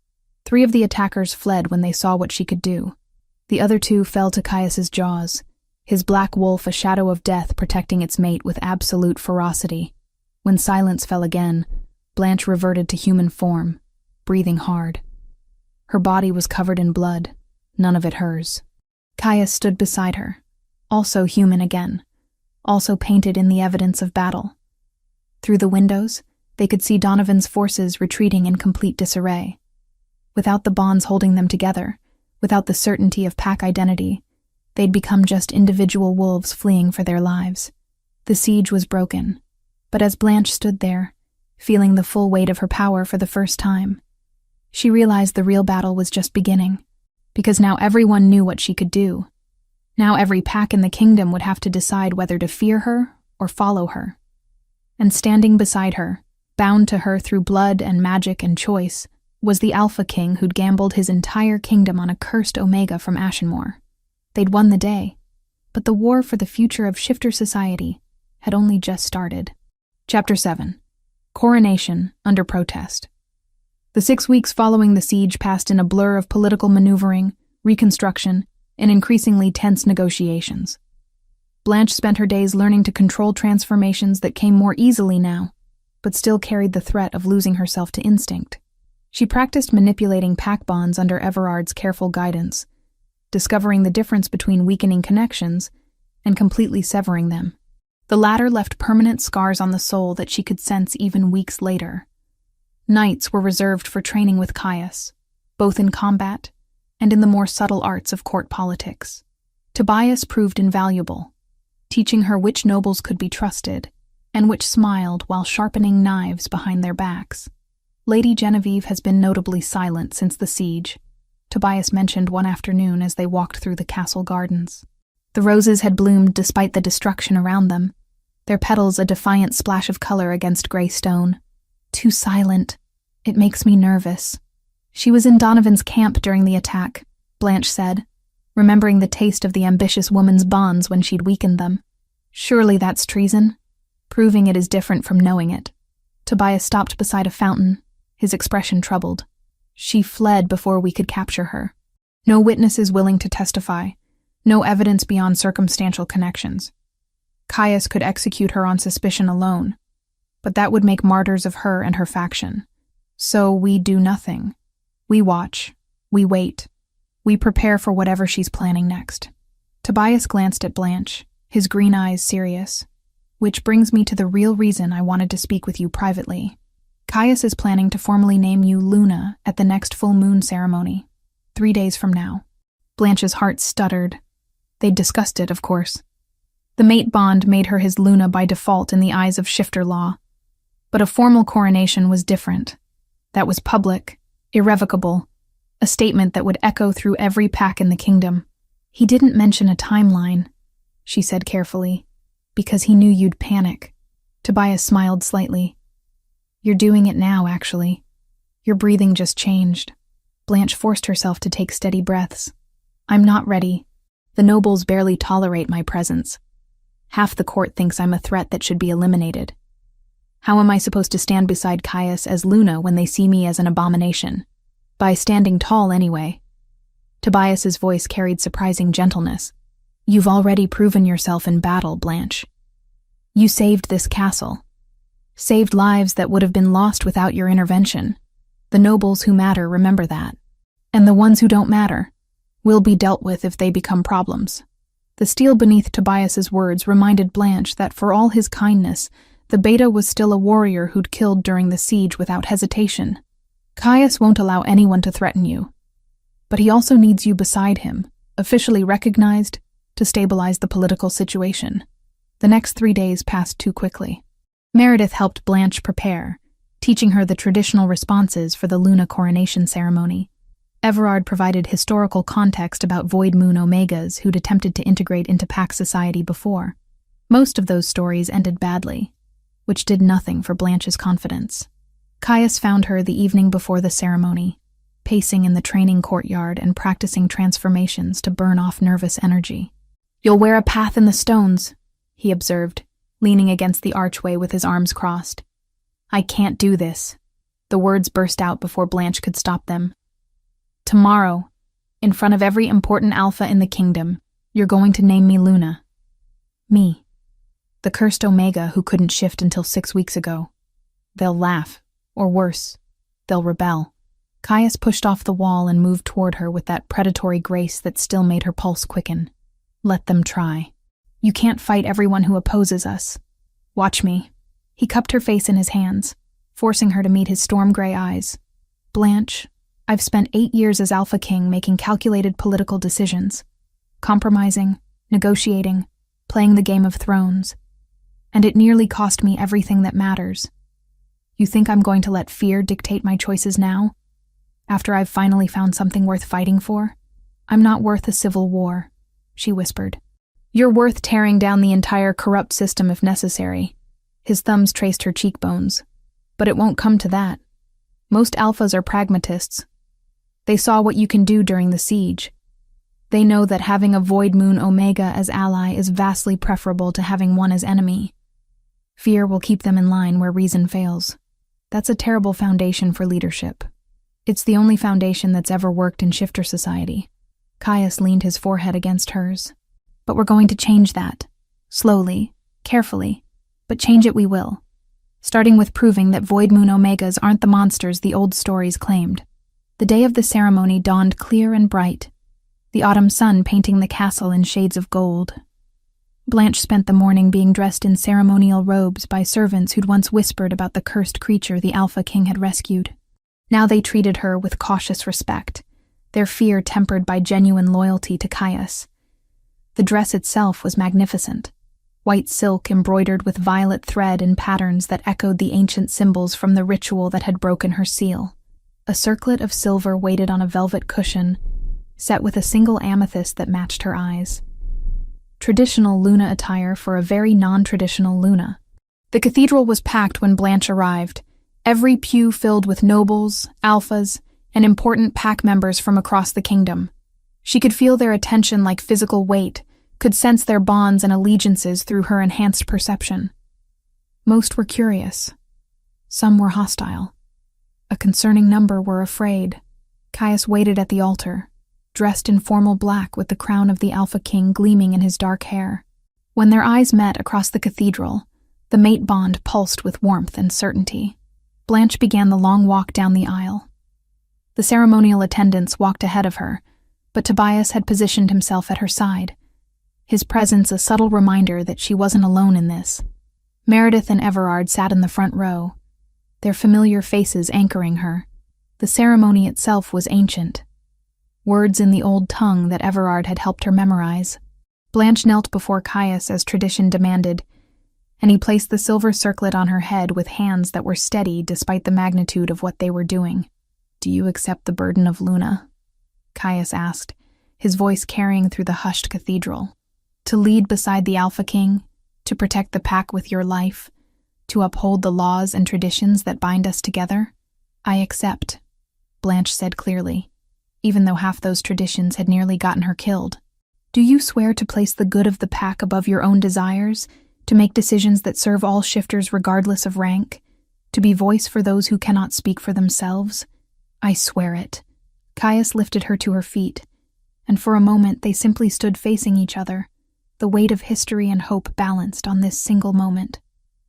3 of the attackers fled when they saw what she could do. The other 2 fell to Caius's jaws, his black wolf a shadow of death protecting its mate with absolute ferocity. When silence fell again, Blanche reverted to human form, breathing hard. Her body was covered in blood, none of it hers. Caius stood beside her, also human again, also painted in the evidence of battle. Through the windows, they could see Donovan's forces retreating in complete disarray. Without the bonds holding them together, without the certainty of pack identity, they'd become just individual wolves fleeing for their lives. The siege was broken, but as Blanche stood there, feeling the full weight of her power for the first time, she realized the real battle was just beginning, because now everyone knew what she could do. Now every pack in the kingdom would have to decide whether to fear her or follow her. And standing beside her, bound to her through blood and magic and choice, was the Alpha King who'd gambled his entire kingdom on a cursed Omega from Ashenmoor. They'd won the day, but the war for the future of shifter society had only just started. Chapter 7. Coronation under protest. The 6 weeks following the siege passed in a blur of political maneuvering, reconstruction, and increasingly tense negotiations. Blanche spent her days learning to control transformations that came more easily now, but still carried the threat of losing herself to instinct. She practiced manipulating pack bonds under Everard's careful guidance, discovering the difference between weakening connections and completely severing them. The latter left permanent scars on the soul that she could sense even weeks later. Nights were reserved for training with Caius, both in combat and in the more subtle arts of court politics. Tobias proved invaluable, teaching her which nobles could be trusted and which smiled while sharpening knives behind their backs. Lady Genevieve has been notably silent since the siege, Tobias mentioned one afternoon as they walked through the castle gardens. The roses had bloomed despite the destruction around them, their petals a defiant splash of color against gray stone. Too silent. It makes me nervous. She was in Donovan's camp during the attack, Blanche said, remembering the taste of the ambitious woman's bonds when she'd weakened them. Surely that's treason. Proving it is different from knowing it. Tobias stopped beside a fountain, his expression troubled. She fled before we could capture her. No witnesses willing to testify, no evidence beyond circumstantial connections. Caius could execute her on suspicion alone, but that would make martyrs of her and her faction. So we do nothing. We watch. We wait. We prepare for whatever she's planning next. Tobias glanced at Blanche, his green eyes serious. Which brings me to the real reason I wanted to speak with you privately. Caius is planning to formally name you Luna at the next full moon ceremony, 3 days from now. Blanche's heart stuttered. They'd discussed it, of course. The mate bond made her his Luna by default in the eyes of shifter law. But a formal coronation was different. That was public, irrevocable, a statement that would echo through every pack in the kingdom. He didn't mention a timeline, she said carefully, because he knew you'd panic. Tobias smiled slightly. You're doing it now, actually. Your breathing just changed. Blanche forced herself to take steady breaths. I'm not ready. The nobles barely tolerate my presence. Half the court thinks I'm a threat that should be eliminated. How am I supposed to stand beside Caius as Luna when they see me as an abomination? By standing tall, anyway. Tobias's voice carried surprising gentleness. You've already proven yourself in battle, Blanche. You saved this castle. Saved lives that would have been lost without your intervention. The nobles who matter remember that. And the ones who don't matter will be dealt with if they become problems. The steel beneath Tobias's words reminded Blanche that for all his kindness, the beta was still a warrior who'd killed during the siege without hesitation. Caius won't allow anyone to threaten you. But he also needs you beside him, officially recognized, to stabilize the political situation. The next 3 days passed too quickly. Meredith helped Blanche prepare, teaching her the traditional responses for the Luna coronation ceremony. Everard provided historical context about Void Moon Omegas who'd attempted to integrate into pack society before. Most of those stories ended badly, which did nothing for Blanche's confidence. Caius found her the evening before the ceremony, pacing in the training courtyard and practicing transformations to burn off nervous energy. "You'll wear a path in the stones," he observed, leaning against the archway with his arms crossed. "I can't do this." The words burst out before Blanche could stop them. "Tomorrow, in front of every important alpha in the kingdom, you're going to name me Luna." "Me. The cursed Omega who couldn't shift until 6 weeks ago. They'll laugh, or worse, they'll rebel." Caius pushed off the wall and moved toward her with that predatory grace that still made her pulse quicken. "Let them try. You can't fight everyone who opposes us. Watch me." He cupped her face in his hands, forcing her to meet his storm-gray eyes. "Blanche, I've spent 8 years as Alpha King making calculated political decisions, compromising, negotiating, playing the Game of Thrones, and it nearly cost me everything that matters. You think I'm going to let fear dictate my choices now? After I've finally found something worth fighting for? I'm not worth a civil war," she whispered. "You're worth tearing down the entire corrupt system if necessary." His thumbs traced her cheekbones. "But it won't come to that. Most alphas are pragmatists. They saw what you can do during the siege. They know that having a Void Moon Omega as ally is vastly preferable to having one as enemy. Fear will keep them in line where reason fails. That's a terrible foundation for leadership. It's the only foundation that's ever worked in shifter society." Caius leaned his forehead against hers. "But we're going to change that. Slowly, carefully, but change it we will. Starting with proving that Void Moon Omegas aren't the monsters the old stories claimed." The day of the ceremony dawned clear and bright, the autumn sun painting the castle in shades of gold. Blanche spent the morning being dressed in ceremonial robes by servants who'd once whispered about the cursed creature the Alpha King had rescued. Now they treated her with cautious respect, their fear tempered by genuine loyalty to Caius. The dress itself was magnificent, white silk embroidered with violet thread and patterns that echoed the ancient symbols from the ritual that had broken her seal. A circlet of silver waited on a velvet cushion, set with a single amethyst that matched her eyes. Traditional Luna attire for a very non-traditional Luna. The cathedral was packed when Blanche arrived, every pew filled with nobles, alphas, and important pack members from across the kingdom. She could feel their attention like physical weight, could sense their bonds and allegiances through her enhanced perception. Most were curious. Some were hostile. A concerning number were afraid. Caius waited at the altar, dressed in formal black with the crown of the Alpha King gleaming in his dark hair. When their eyes met across the cathedral, the mate bond pulsed with warmth and certainty. Blanche began the long walk down the aisle. The ceremonial attendants walked ahead of her, but Tobias had positioned himself at her side, his presence a subtle reminder that she wasn't alone in this. Meredith and Everard sat in the front row, their familiar faces anchoring her. The ceremony itself was ancient, words in the old tongue that Everard had helped her memorize. Blanche knelt before Caius as tradition demanded, and he placed the silver circlet on her head with hands that were steady despite the magnitude of what they were doing. "Do you accept the burden of Luna?" Caius asked, his voice carrying through the hushed cathedral. "To lead beside the Alpha King, to protect the pack with your life, to uphold the laws and traditions that bind us together?" "I accept," Blanche said clearly, even though half those traditions had nearly gotten her killed. "Do you swear to place the good of the pack above your own desires, to make decisions that serve all shifters regardless of rank, to be voice for those who cannot speak for themselves?" "I swear it." Caius lifted her to her feet, and for a moment they simply stood facing each other, the weight of history and hope balanced on this single moment.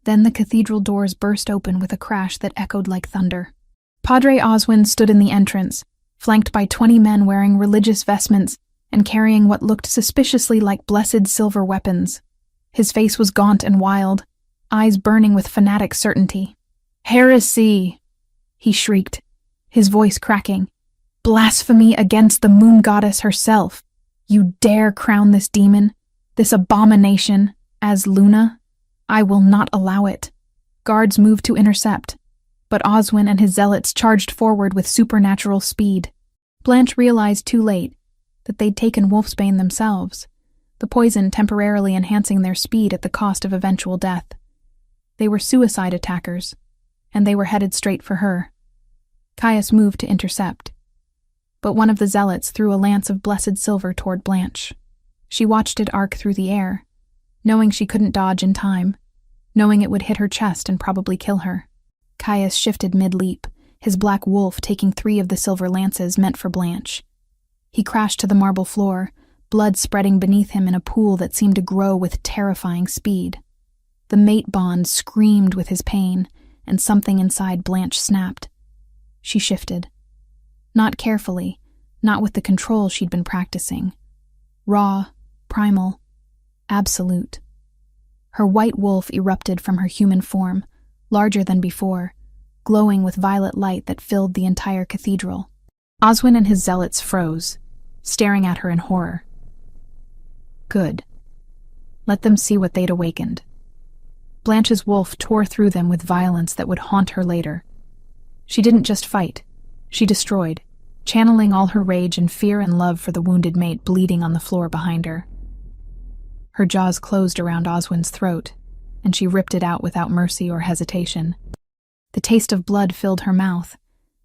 Then the cathedral doors burst open with a crash that echoed like thunder. Padre Oswin stood in the entrance, flanked by 20 men wearing religious vestments and carrying what looked suspiciously like blessed silver weapons. His face was gaunt and wild, eyes burning with fanatic certainty. "Heresy!" he shrieked, his voice cracking. "Blasphemy against the moon goddess herself! You dare crown this demon, this abomination, as Luna? I will not allow it." Guards moved to intercept, but Oswin and his zealots charged forward with supernatural speed. Blanche realized too late that they'd taken Wolfsbane themselves, the poison temporarily enhancing their speed at the cost of eventual death. They were suicide attackers, and they were headed straight for her. Caius moved to intercept, but one of the zealots threw a lance of blessed silver toward Blanche. She watched it arc through the air, knowing she couldn't dodge in time, knowing it would hit her chest and probably kill her. Caius shifted mid-leap, his black wolf taking 3 of the silver lances meant for Blanche. He crashed to the marble floor, blood spreading beneath him in a pool that seemed to grow with terrifying speed. The mate bond screamed with his pain, and something inside Blanche snapped. She shifted. Not carefully, not with the control she'd been practicing. Raw, primal, absolute. Her white wolf erupted from her human form, larger than before, glowing with violet light that filled the entire cathedral. Oswin and his zealots froze, staring at her in horror. Good. Let them see what they'd awakened. Blanche's wolf tore through them with violence that would haunt her later. She didn't just fight, she destroyed, channeling all her rage and fear and love for the wounded mate bleeding on the floor behind her. Her jaws closed around Oswin's throat, and she ripped it out without mercy or hesitation. The taste of blood filled her mouth,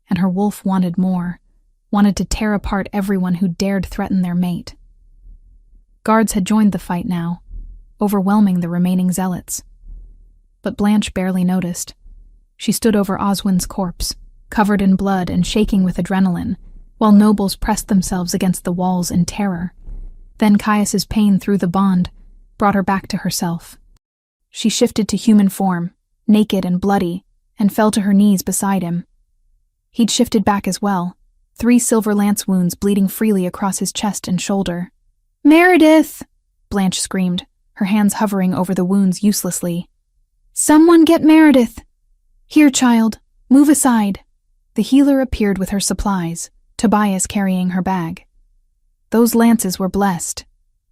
and her wolf wanted more, wanted to tear apart everyone who dared threaten their mate. Guards had joined the fight now, overwhelming the remaining zealots. But Blanche barely noticed. She stood over Oswin's corpse, covered in blood and shaking with adrenaline, while nobles pressed themselves against the walls in terror. Then Caius's pain through the bond brought her back to herself. She shifted to human form, naked and bloody, and fell to her knees beside him. He'd shifted back as well, 3 silver lance wounds bleeding freely across his chest and shoulder. "Meredith!" Blanche screamed, her hands hovering over the wounds uselessly. "Someone get Meredith! Here, child, move aside." The healer appeared with her supplies, Tobias carrying her bag. "Those lances were blessed.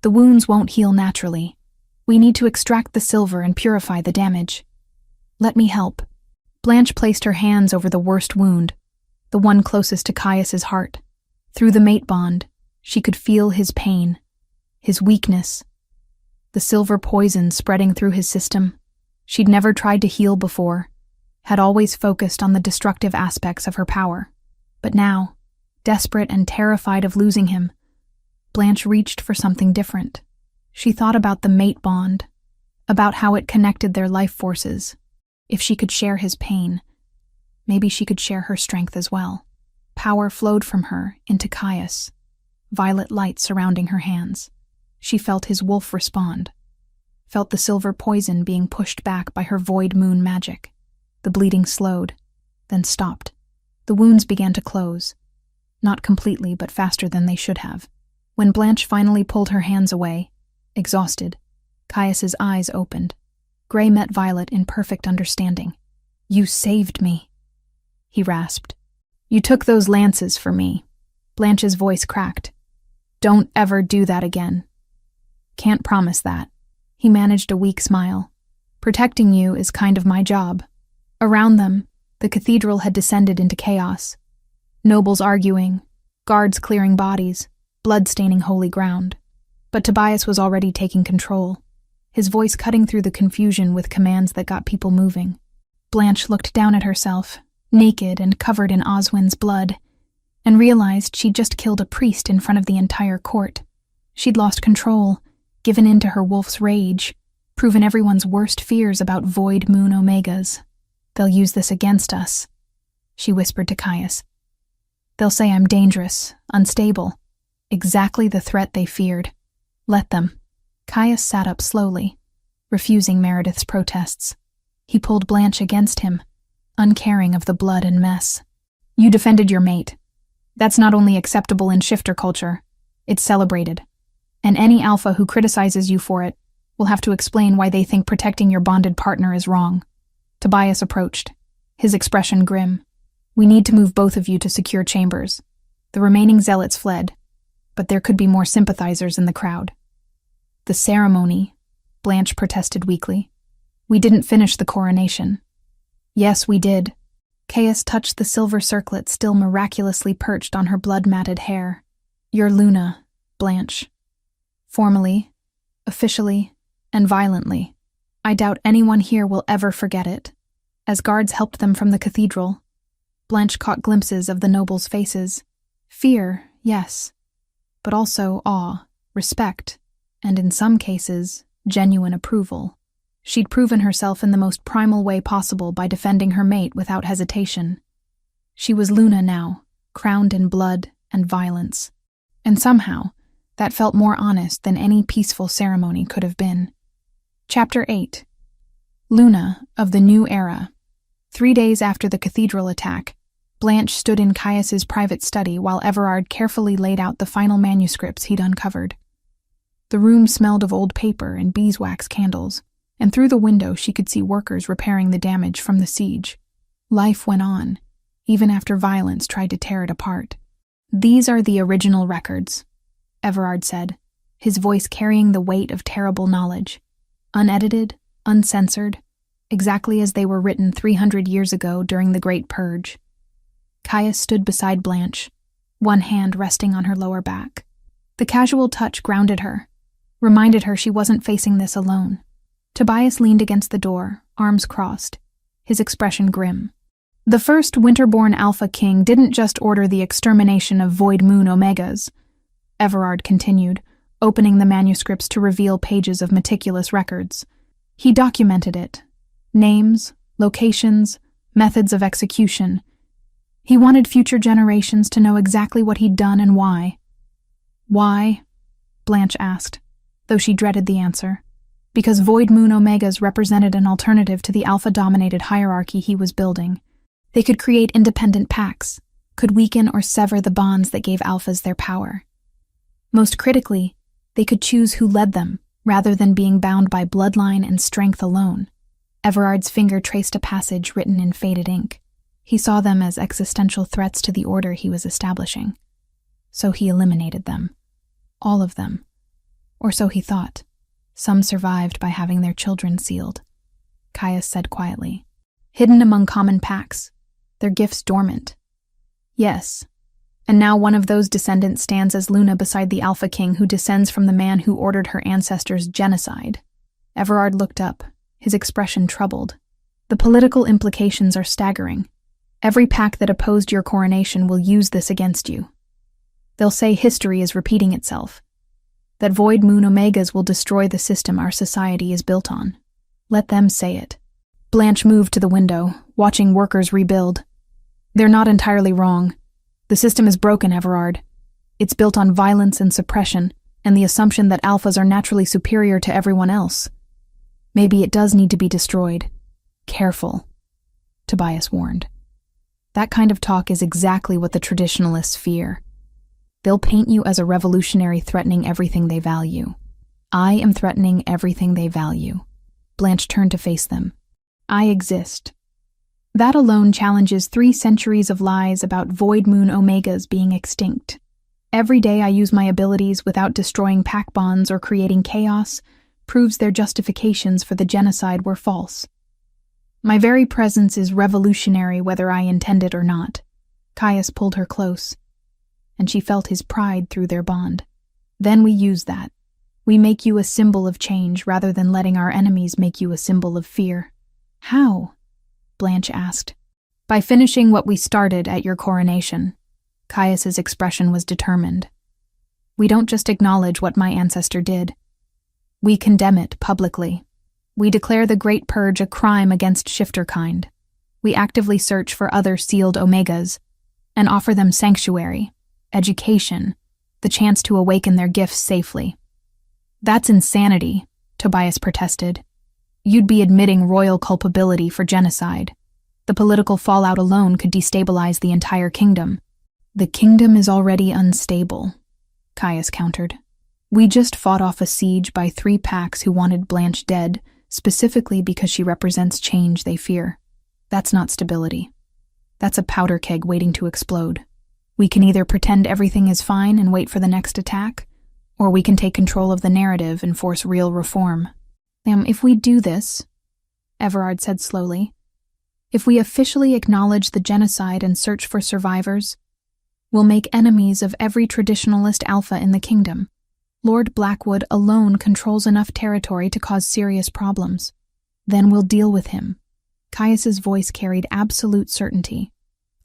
The wounds won't heal naturally. We need to extract the silver and purify the damage. Let me help." Blanche placed her hands over the worst wound, the one closest to Caius's heart. Through the mate bond, she could feel his pain, his weakness, the silver poison spreading through his system. She'd never tried to heal before, had always focused on the destructive aspects of her power. But now, desperate and terrified of losing him, Blanche reached for something different. She thought about the mate bond, about how it connected their life forces. If she could share his pain, maybe she could share her strength as well. Power flowed from her into Caius, violet light surrounding her hands. She felt his wolf respond, felt the silver poison being pushed back by her void moon magic. The bleeding slowed, then stopped. The wounds began to close, not completely but faster than they should have. When Blanche finally pulled her hands away, exhausted, Caius's eyes opened. Gray met violet in perfect understanding. "You saved me," he rasped. "You took those lances for me." Blanche's voice cracked. "Don't ever do that again." "Can't promise that." He managed a weak smile. "Protecting you is kind of my job." Around them, the cathedral had descended into chaos. Nobles arguing, guards clearing bodies, blood-staining holy ground. But Tobias was already taking control, his voice cutting through the confusion with commands that got people moving. Blanche looked down at herself, naked and covered in Oswin's blood, and realized she'd just killed a priest in front of the entire court. She'd lost control, given in to her wolf's rage, proven everyone's worst fears about void moon omegas. "They'll use this against us," she whispered to Caius. "They'll say I'm dangerous, unstable, exactly the threat they feared. Let them." Caius sat up slowly, refusing Meredith's protests. He pulled Blanche against him, uncaring of the blood and mess. "You defended your mate. That's not only acceptable in shifter culture, it's celebrated. And any alpha who criticizes you for it will have to explain why they think protecting your bonded partner is wrong." Tobias approached, his expression grim. "We need to move both of you to secure chambers." The remaining zealots fled, but there could be more sympathizers in the crowd. "The ceremony," Blanche protested weakly. "We didn't finish the coronation." "Yes, we did. Caius touched the silver circlet still miraculously perched on her blood-matted hair. "You're Luna, Blanche. Formally, officially, and violently. I doubt anyone here will ever forget it." As guards helped them from the cathedral, Blanche caught glimpses of the nobles' faces. Fear, yes, but also awe, respect, and in some cases, genuine approval. She'd proven herself in the most primal way possible by defending her mate without hesitation. She was Luna now, crowned in blood and violence. And somehow, that felt more honest than any peaceful ceremony could have been. Chapter 8. Luna of the New Era. 3 days after the cathedral attack, Blanche stood in Caius's private study while Everard carefully laid out the final manuscripts he'd uncovered. The room smelled of old paper and beeswax candles, and through the window she could see workers repairing the damage from the siege. Life went on, even after violence tried to tear it apart. "These are the original records," Everard said, his voice carrying the weight of terrible knowledge. Unedited, uncensored, exactly as they were written 300 years ago during the Great Purge. Caius stood beside Blanche, one hand resting on her lower back. The casual touch grounded her, reminded her she wasn't facing this alone. Tobias leaned against the door, arms crossed, his expression grim. "The first Winterborn Alpha King didn't just order the extermination of Void Moon Omegas," Everard continued, opening the manuscripts to reveal pages of meticulous records. "He documented it. Names, locations, methods of execution. He wanted future generations to know exactly what he'd done and why." "Why?" Blanche asked, though she dreaded the answer. Because Void Moon Omegas represented an alternative to the Alpha-dominated hierarchy he was building. They could create independent pacts, could weaken or sever the bonds that gave Alphas their power. Most critically, they could choose who led them, rather than being bound by bloodline and strength alone. Everard's finger traced a passage written in faded ink. He saw them as existential threats to the order he was establishing. So he eliminated them. All of them. Or so he thought. Some survived by having their children sealed. Caius said quietly. "Hidden among common packs. Their gifts dormant." "Yes. And now one of those descendants stands as Luna beside the Alpha King who descends from the man who ordered her ancestors' genocide." Everard looked up, his expression troubled. "The political implications are staggering. Every pack that opposed your coronation will use this against you. They'll say history is repeating itself, that Void Moon Omegas will destroy the system our society is built on. Let them say it." Blanche moved to the window, watching workers rebuild. "They're not entirely wrong. The system is broken, Everard. It's built on violence and suppression, and the assumption that alphas are naturally superior to everyone else. Maybe it does need to be destroyed. Careful," Tobias warned. "That kind of talk is exactly what the traditionalists fear. They'll paint you as a revolutionary threatening everything they value. I am threatening everything they value." Blanche turned to face them. "I exist. That alone challenges 3 centuries of lies about Void Moon Omegas being extinct. Every day I use my abilities without destroying pack bonds or creating chaos proves their justifications for the genocide were false. My very presence is revolutionary whether I intend it or not." Caius pulled her close, and she felt his pride through their bond. "Then we use that. We make you a symbol of change rather than letting our enemies make you a symbol of fear." "How?" Blanche asked. "By finishing what we started at your coronation." Caius's expression was determined. "We don't just acknowledge what my ancestor did. We condemn it publicly. We declare the Great Purge a crime against shifter kind. We actively search for other sealed Omegas and offer them sanctuary, education, the chance to awaken their gifts safely." "That's insanity," Tobias protested. "You'd be admitting royal culpability for genocide. The political fallout alone could destabilize the entire kingdom." "The kingdom is already unstable," Caius countered. "We just fought off a siege by 3 packs who wanted Blanche dead, specifically because she represents change they fear. That's not stability. That's a powder keg waiting to explode. We can either pretend everything is fine and wait for the next attack, or we can take control of the narrative and force real reform." If we do this," Everard said slowly, If we officially acknowledge the genocide and search for survivors, we'll make enemies of every traditionalist alpha in the kingdom. Lord Blackwood alone controls enough territory to cause serious problems. Then we'll deal with him. Caius's voice carried absolute certainty.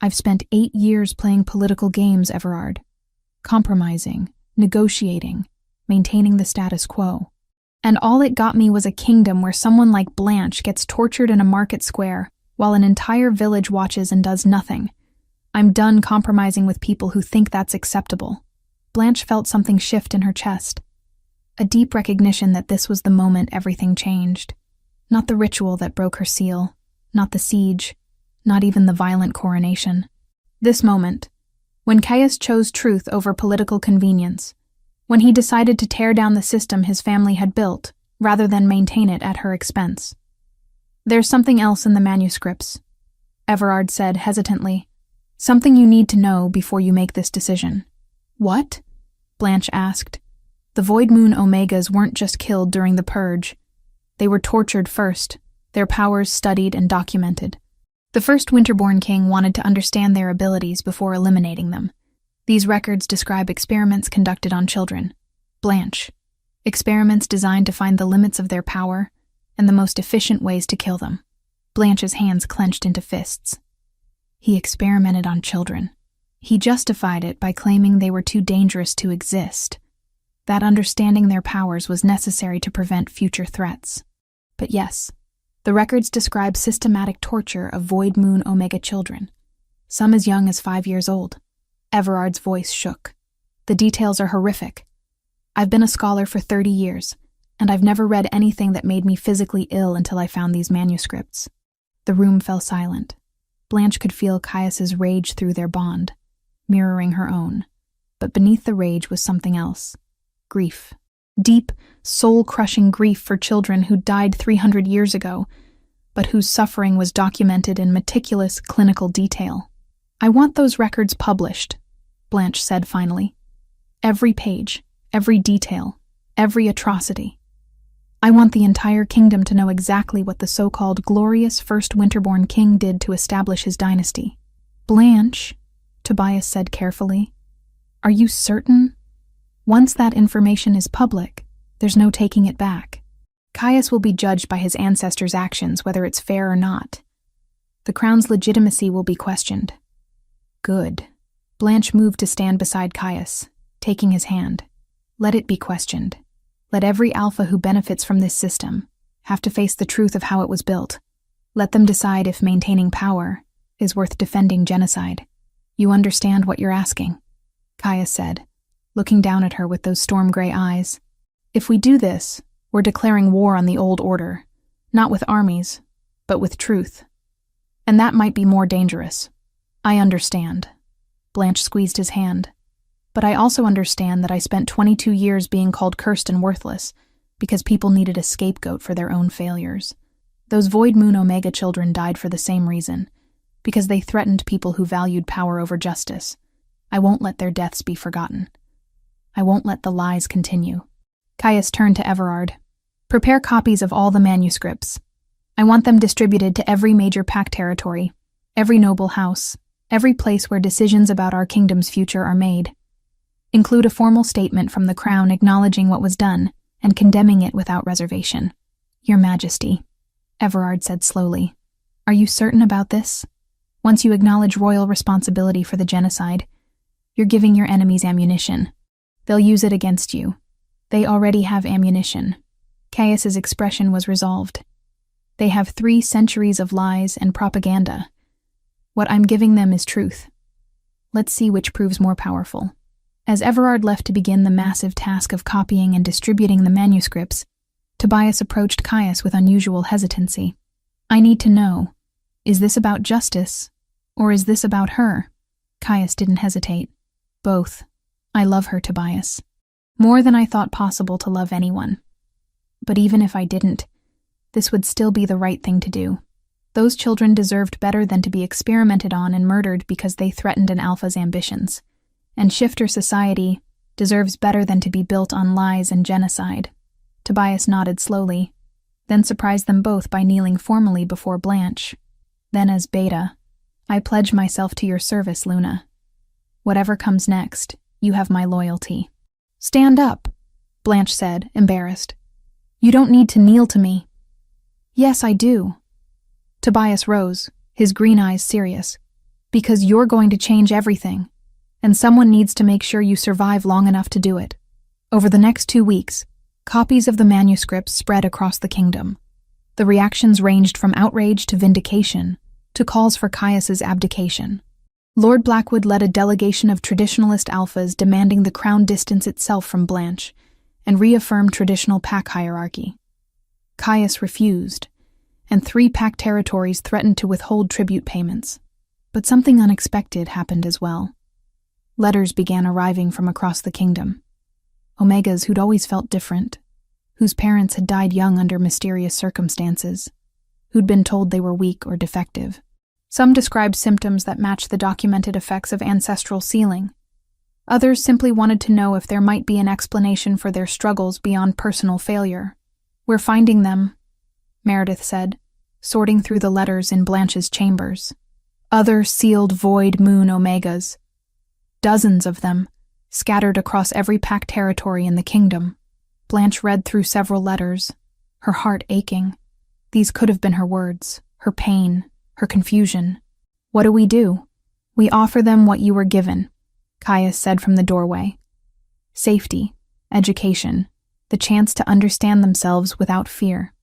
I've spent 8 years playing political games, Everard. Compromising, negotiating, maintaining the status quo. And all it got me was a kingdom where someone like Blanche gets tortured in a market square while an entire village watches and does nothing. I'm done compromising with people who think that's acceptable. Blanche felt something shift in her chest. A deep recognition that this was the moment everything changed. Not the ritual that broke her seal, not the siege, not even the violent coronation. This moment, when Caius chose truth over political convenience, when he decided to tear down the system his family had built, rather than maintain it at her expense. There's something else in the manuscripts, Everard said hesitantly. Something you need to know before you make this decision. What? Blanche asked. The Void Moon Omegas weren't just killed during the Purge. They were tortured first, their powers studied and documented. The first Winterborn king wanted to understand their abilities before eliminating them. These records describe experiments conducted on children. Blanche. Experiments designed to find the limits of their power and the most efficient ways to kill them. Blanche's hands clenched into fists. He experimented on children. He justified it by claiming they were too dangerous to exist. That understanding their powers was necessary to prevent future threats. But yes, the records describe systematic torture of Void Moon Omega children, some as young as 5 years old. Everard's voice shook. The details are horrific. I've been a scholar for 30 years, and I've never read anything that made me physically ill until I found these manuscripts. The room fell silent. Blanche could feel Caius's rage through their bond, mirroring her own. But beneath the rage was something else. Grief. Deep, soul-crushing grief for children who died 300 years ago, but whose suffering was documented in meticulous clinical detail. I want those records published, Blanche said finally. Every page, every detail, every atrocity. I want the entire kingdom to know exactly what the so-called glorious first Winterborn king did to establish his dynasty. Blanche, Tobias said carefully, are you certain? Once that information is public, there's no taking it back. Caius will be judged by his ancestors' actions, whether it's fair or not. The crown's legitimacy will be questioned. Good. Blanche moved to stand beside Caius, taking his hand. Let it be questioned. Let every alpha who benefits from this system have to face the truth of how it was built. Let them decide if maintaining power is worth defending genocide. You understand what you're asking, Caius said, looking down at her with those storm-gray eyes. If we do this, we're declaring war on the old order, not with armies, but with truth. And that might be more dangerous. I understand. Blanche squeezed his hand. But I also understand that I spent 22 years being called cursed and worthless because people needed a scapegoat for their own failures. Those Void Moon Omega children died for the same reason, because they threatened people who valued power over justice. I won't let their deaths be forgotten. I won't let the lies continue. Caius turned to Everard. Prepare copies of all the manuscripts. I want them distributed to every major pack territory, every noble house, every place where decisions about our kingdom's future are made. Include a formal statement from the crown acknowledging what was done and condemning it without reservation. Your Majesty, Everard said slowly, are you certain about this? Once you acknowledge royal responsibility for the genocide, you're giving your enemies ammunition. They'll use it against you. They already have ammunition. Caius's expression was resolved. They have 3 centuries of lies and propaganda. What I'm giving them is truth. Let's see which proves more powerful. As Everard left to begin the massive task of copying and distributing the manuscripts, Tobias approached Caius with unusual hesitancy. I need to know, is this about justice, or is this about her? Caius didn't hesitate. Both. I love her, Tobias. More than I thought possible to love anyone. But even if I didn't, this would still be the right thing to do. Those children deserved better than to be experimented on and murdered because they threatened an alpha's ambitions. And shifter society deserves better than to be built on lies and genocide. Tobias nodded slowly, then surprised them both by kneeling formally before Blanche. Then as Beta, I pledge myself to your service, Luna. Whatever comes next, you have my loyalty. Stand up, Blanche said, embarrassed. You don't need to kneel to me. Yes, I do. Tobias rose, his green eyes serious. Because you're going to change everything, and someone needs to make sure you survive long enough to do it. Over the next 2 weeks, copies of the manuscripts spread across the kingdom. The reactions ranged from outrage to vindication, to calls for Caius's abdication. Lord Blackwood led a delegation of traditionalist alphas demanding the crown distance itself from Blanche and reaffirm traditional pack hierarchy. Caius refused, and 3 pack territories threatened to withhold tribute payments. But something unexpected happened as well. Letters began arriving from across the kingdom. Omegas who'd always felt different, whose parents had died young under mysterious circumstances, who'd been told they were weak or defective. Some described symptoms that matched the documented effects of ancestral sealing. Others simply wanted to know if there might be an explanation for their struggles beyond personal failure. We're finding them, Meredith said, sorting through the letters in Blanche's chambers. Other sealed void moon Omegas. Dozens of them, scattered across every pack territory in the kingdom. Blanche read through several letters, her heart aching. These could have been her words, her pain, her confusion. What do? We offer them what you were given, Caius said from the doorway. Safety, education, the chance to understand themselves without fear.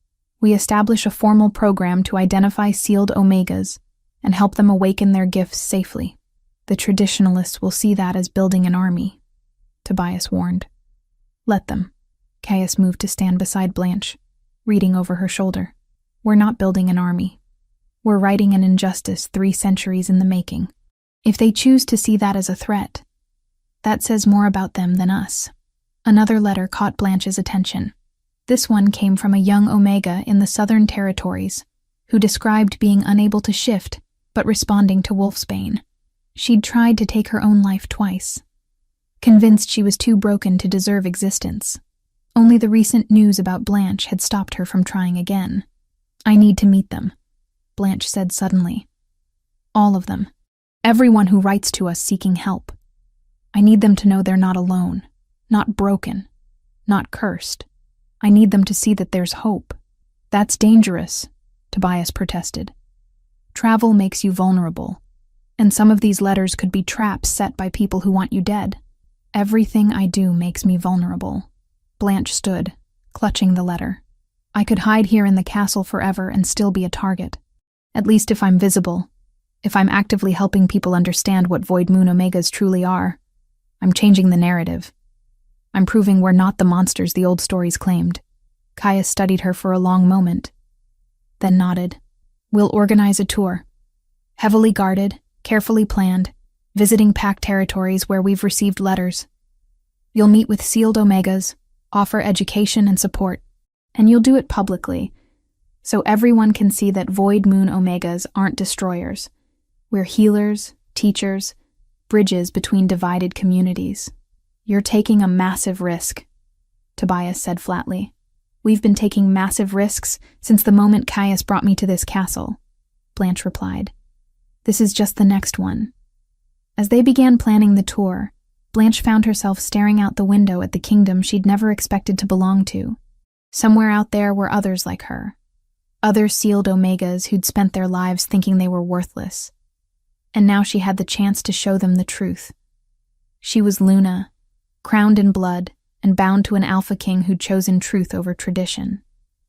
We establish a formal program to identify sealed Omegas and help them awaken their gifts safely. The traditionalists will see that as building an army, Tobias warned. Let them. Caius moved to stand beside Blanche, reading over her shoulder. We're not building an army. We're righting an injustice 3 centuries in the making. If they choose to see that as a threat, that says more about them than us. Another letter caught Blanche's attention. This one came from a young Omega in the Southern Territories, who described being unable to shift, but responding to Wolfsbane. She'd tried to take her own life twice, convinced she was too broken to deserve existence. Only the recent news about Blanche had stopped her from trying again. I need to meet them, Blanche said suddenly. All of them. Everyone who writes to us seeking help. I need them to know they're not alone, not broken, not cursed. I need them to see that there's hope. That's dangerous, Tobias protested. Travel makes you vulnerable, and some of these letters could be traps set by people who want you dead. Everything I do makes me vulnerable. Blanche stood, clutching the letter. I could hide here in the castle forever and still be a target. At least if I'm visible, if I'm actively helping people understand what Void Moon Omegas truly are. I'm changing the narrative. I'm proving we're not the monsters the old stories claimed. Caius studied her for a long moment, then nodded. We'll organize a tour. Heavily guarded, carefully planned, visiting pack territories where we've received letters. You'll meet with sealed Omegas, offer education and support, and you'll do it publicly, so everyone can see that Void Moon Omegas aren't destroyers. We're healers, teachers, bridges between divided communities. You're taking a massive risk, Tobias said flatly. We've been taking massive risks since the moment Caius brought me to this castle, Blanche replied. This is just the next one. As they began planning the tour, Blanche found herself staring out the window at the kingdom she'd never expected to belong to. Somewhere out there were others like her. Other sealed Omegas who'd spent their lives thinking they were worthless. And now she had the chance to show them the truth. She was Luna, crowned in blood and bound to an Alpha King who'd chosen truth over tradition.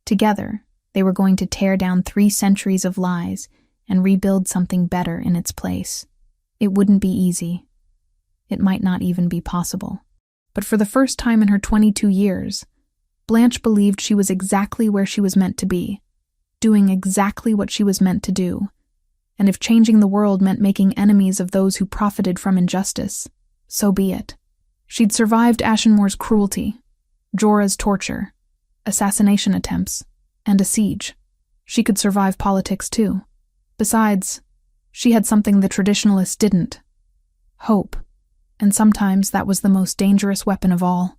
Together, they were going to tear down 3 centuries of lies and rebuild something better in its place. It wouldn't be easy. It might not even be possible. But for the first time in her 22 years, Blanche believed she was exactly where she was meant to be, doing exactly what she was meant to do. And if changing the world meant making enemies of those who profited from injustice, so be it. She'd survived Ashenmoor's cruelty, Jorah's torture, assassination attempts, and a siege. She could survive politics too. Besides, she had something the traditionalists didn't: hope. And sometimes that was the most dangerous weapon of all.